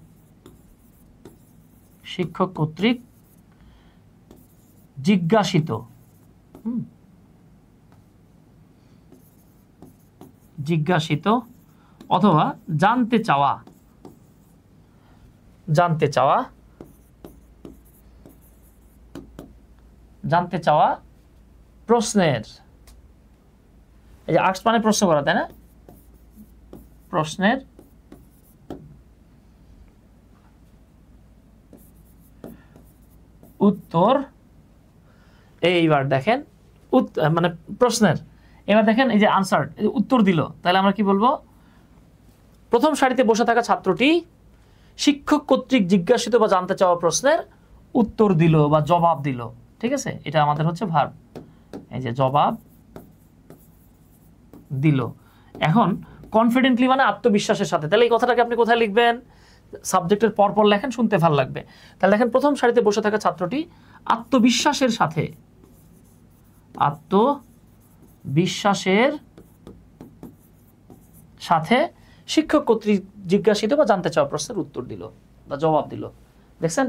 জিজ্ঞাসিত অথবা জানতে চাওয়া প্রশ্নের, এই যে আস্ক মানে প্রশ্ন করা, তাই না? প্রশ্নের উত্তর। এইবার দেখেন মানে প্রশ্নের, এবার দেখেন এই যে আনসার, উত্তর দিল। তাহলে আমরা কি বলবো? প্রথম সারিতে বসে থাকা ছাত্রটি শিক্ষক কর্তৃক জিজ্ঞাসিত বা জানতে চাওয়া প্রশ্নের উত্তর দিল বা জবাব দিল, ঠিক আছে? এটা আমাদের হচ্ছে ভার্ব, এই যে জবাব দিল। এখন কনফিডেন্টলি মানে আত্মবিশ্বাসের সাথে, তাহলে এই কথাটাকে আপনি কোথায় লিখবেন? সাবজেক্টের পরপর লেখেন, শুনতে ভালো লাগবে। তাহলে দেখেন প্রথম সারিতে বসে থাকা ছাত্রটি আত্মবিশ্বাসের সাথে শিক্ষক কর্তৃক জিজ্ঞাসিত বা জানতে চাওয়া প্রশ্নের উত্তর দিল বা জবাব দিল। দেখছেন?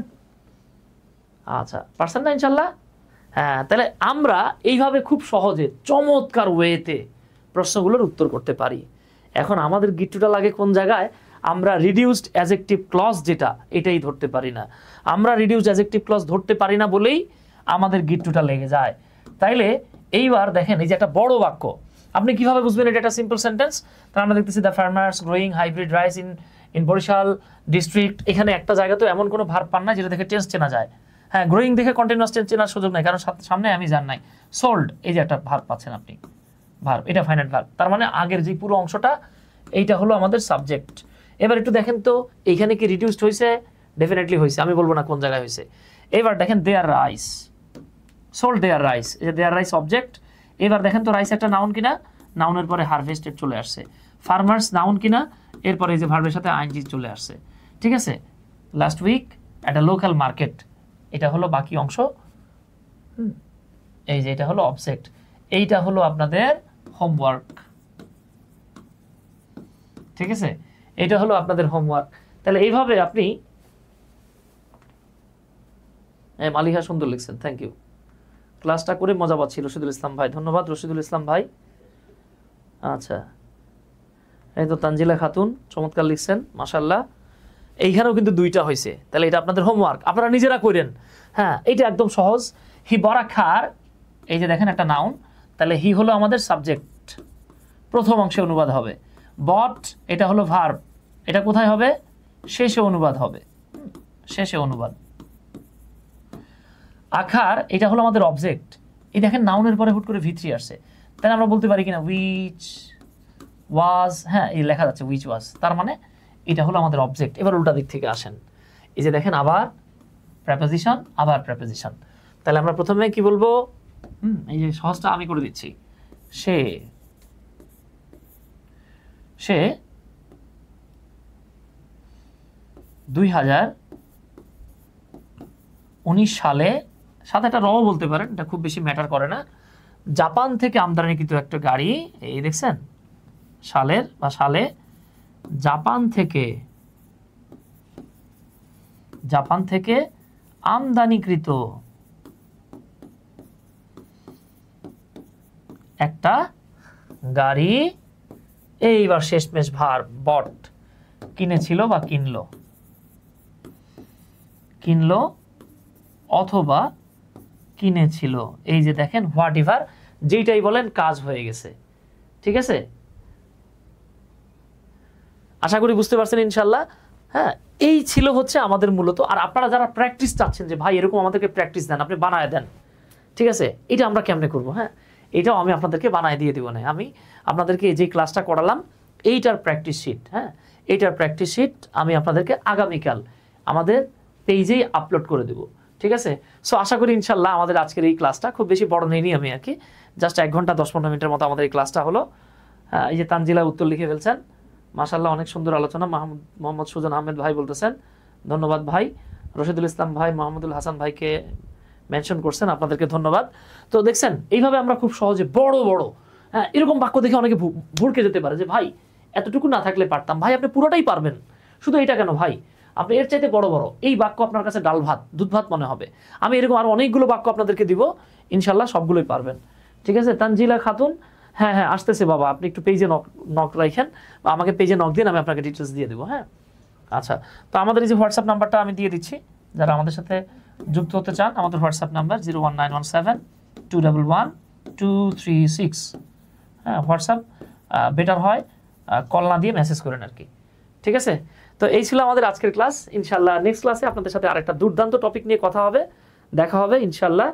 আচ্ছা, পারছেন না ইনশাল্লাহ? হ্যাঁ, তাহলে আমরা এইভাবে খুব সহজে চমৎকার ওয়েতে প্রশ্নগুলোর উত্তর করতে পারি। এখন আমাদের গিট্টুটা লাগে কোন জায়গায়? আমরা রিডিউসড অ্যাডজেক্টিভ ক্লজ যেটা, এটাই ধরতে পারি না। আমরা রিডিউসড অ্যাডজেক্টিভ ক্লজ ধরতে পারি না বলেই আমাদের গিট্টুটা লেগে যায়। তাইলে এইবার দেখেন, এই যে একটা বড় বাক্য, আপনি কিভাবে বুঝবেন এটা একটা সিম্পল সেন্টেন্স? তাহলে আমরা দেখতেছি the farmers growing hybrid rice in Barisal district. এখানে একটা জায়গা তো এমন কোনো ভার্ব পান না যেটা দেখে টেন্স চেনা যায়। হ্যাঁ, গ্রোয়িং দেখে কন্টিনিউয়াস টেন্স চেনার সুযোগ নাই, কারণ সামনে আমি জান নাই। সোল্ড, এই যে একটা ভার্ব পাচ্ছেন আপনি, ভার্ব, এটা ফাইনাইট ভার্ব, তার মানে আগের যে পুরো অংশটা এইটা হলো আমাদের সাবজেক্ট। এবার একটু দেখেন তো এইখানে কি রিডিউসড হয়েছে? ডেফিনেটলি হয়েছে, আমি বলবো না কোন জায়গায় হয়েছে। এবার দেখেন দেয়ার রাইস, সোল্ড দেয়ার রাইস, এই যে দেয়ার রাইস অবজেক্ট। এবার দেখেন তো রাইস একটা নাউন কিনা? নাউনের পরে হারভেস্টেড চলে আসছে। ফার্মার্স নাউন কিনা? এরপরে এই যে ভার্বের সাথে আইএনজি চলে আসছে। ঠিক আছে? Last week at a local market, এটা হলো বাকি অংশ। এই যে এটা হলো অবজেক্ট, এইটা হলো আপনাদের হোমওয়ার্ক। ঠিক আছে? এটা হলো আপনাদের হোমওয়ার্ক। তাহলে এইভাবে আপনি, মালিহা সুন্দর লিখছেন, থ্যাংক ইউ। ক্লাসটা করে মজা পাচ্ছি রশিদুল ইসলাম ভাই, ধন্যবাদ রশিদুল ইসলাম ভাই। আচ্ছা, এই তো তানজিলা খাতুন চমৎকার লিখছেন, মাশাআল্লাহ। এইখানেও কিন্তু দুইটা হয়েছে, তাহলে এটা আপনাদের হোমওয়ার্ক, আপনারা নিজেরা করেন। হ্যাঁ, এটা একদম সহজ। হি বরা খার, এই যে দেখেন একটা নাউন, তাহলে হি হলো আমাদের সাবজেক্ট, প্রথম অংশে অনুবাদ হবে। বট, এটা হলো ভার্ব, এটা কোথায় হবে? শেষে অনুবাদ হবে, শেষে অনুবাদ। আখার, এটা হলো আমাদের অবজেক্ট। এই দেখেন নাউনের পরে হুট করে V3 আসছে, তাহলে আমরা বলতে পারি কিনা উইচ ওয়াজ, হ্যাঁ এই লেখা যাচ্ছে উইচ ওয়াজ, তার মানে এটা হলো আমাদের অবজেক্ট। এবার উল্টা দিক থেকে আসেন, এই যে দেখেন আবার প্রেপোজিশন, আবার প্রেপোজিশন। তাহলে আমরা প্রথমে কি বলবো? এই যে সহজটা আমি করে দিচ্ছি। সে 2019 সালে, সাথে একটা রও বলতে পারেন, এটা খুব বেশি ম্যাটার করে না, জাপান থেকে আমদানিকৃত একটা গাড়ি, এই দেখছেন সালের বা সালে জাপান থেকে আমদানিকৃত একটা গাড়ি, এইবার শেষমেশ ভার্ব বট, কিনেছিল বা কিনলো অথবা কিনেছিল। এই যে দেখেন হোয়াট এভার, যেটাই বলেন কাজ হয়ে গেছে। ঠিক আছে? আশা করি বুঝতে পারছেন ইনশাল্লাহ। হ্যাঁ, এই ছিল হচ্ছে আমাদের মূলত। আর আপনারা যারা প্র্যাকটিস চাচ্ছেন যে ভাই এরকম আমাদেরকে প্র্যাকটিস দেন, আপনি বানায় দেন, ঠিক আছে, এটা আমরা কেমনে করবো? হ্যাঁ, এটাও আমি আপনাদেরকে বানায় দিয়ে দিব না। আমি আপনাদেরকে যে ক্লাসটা করালাম এইটার প্র্যাকটিস শিট, হ্যাঁ এইটার প্র্যাকটিস শিট আমি আপনাদেরকে আগামীকাল আমাদের পেজেই আপলোড করে দেব। ঠিক আছে? সো আশা করি ইনশাল্লাহ আমাদের আজকের এই ক্লাসটা খুব বেশি বড় নেইনি আমি আর কি, জাস্ট 1 ঘন্টা 10-15 মিনিটের মতো আমাদের এই ক্লাসটা হলো। এই যে তানজিলা উত্তর লিখে ফেলছেন, মাশাআল্লাহ, অনেক সুন্দর আলোচনা। মোহাম্মদ সুজন আহমেদ ভাই বলতেছেন ধন্যবাদ ভাই। রশিদুল ইসলাম ভাই মোহাম্মদুল হাসান ভাইকে মেনশন করছেন, আপনাদেরকে ধন্যবাদ। তো দেখছেন এইভাবে আমরা খুব সহজে বড় বড়, হ্যাঁ এরকম বাক্য দেখে অনেকে ভুড়কে যেতে পারে যে ভাই এতটুকু না থাকলে পারতাম। ভাই আপনি পুরোটাই পারবেন, শুধু এটা কেন ভাই, আপনি এর চাইতে বড় বড় এই বাক্য আপনার কাছে ডাল ভাত দুধ ভাত মনে হবে। আমি এরকম আরো অনেকগুলো বাক্য আপনাদেরকে দিব, ইনশাল্লাহ সবগুলোই পারবেন। ঠিক আছে? তানজিলা খাতুন, হ্যাঁ হ্যাঁ আসতেছে বাবা, আপনি একটু পেজে নক রাখেন বা আমাকে পেজে নক দিন, আমি আপনাকে ডিটেলস দিয়ে দেবো। হ্যাঁ আচ্ছা, তো আমাদের এই যে হোয়াটসঅ্যাপ নাম্বারটা আমি দিয়ে দিচ্ছি, যারা আমাদের সাথে যুক্ত হতে চান আমাদের হোয়াটসঅ্যাপ নাম্বার 01917211236। হ্যাঁ হোয়াটসঅ্যাপ বেটার হয় কল না দিয়ে মেসেজ করেন আর কি। ঠিক আছে? তো এই ছিল আমাদের আজকের ক্লাস। ইনশাল্লাহ নেক্সট ক্লাসে আপনাদের সাথে আরেকটা দুর্দান্ত টপিক নিয়ে কথা হবে, দেখা হবে ইনশাল্লাহ।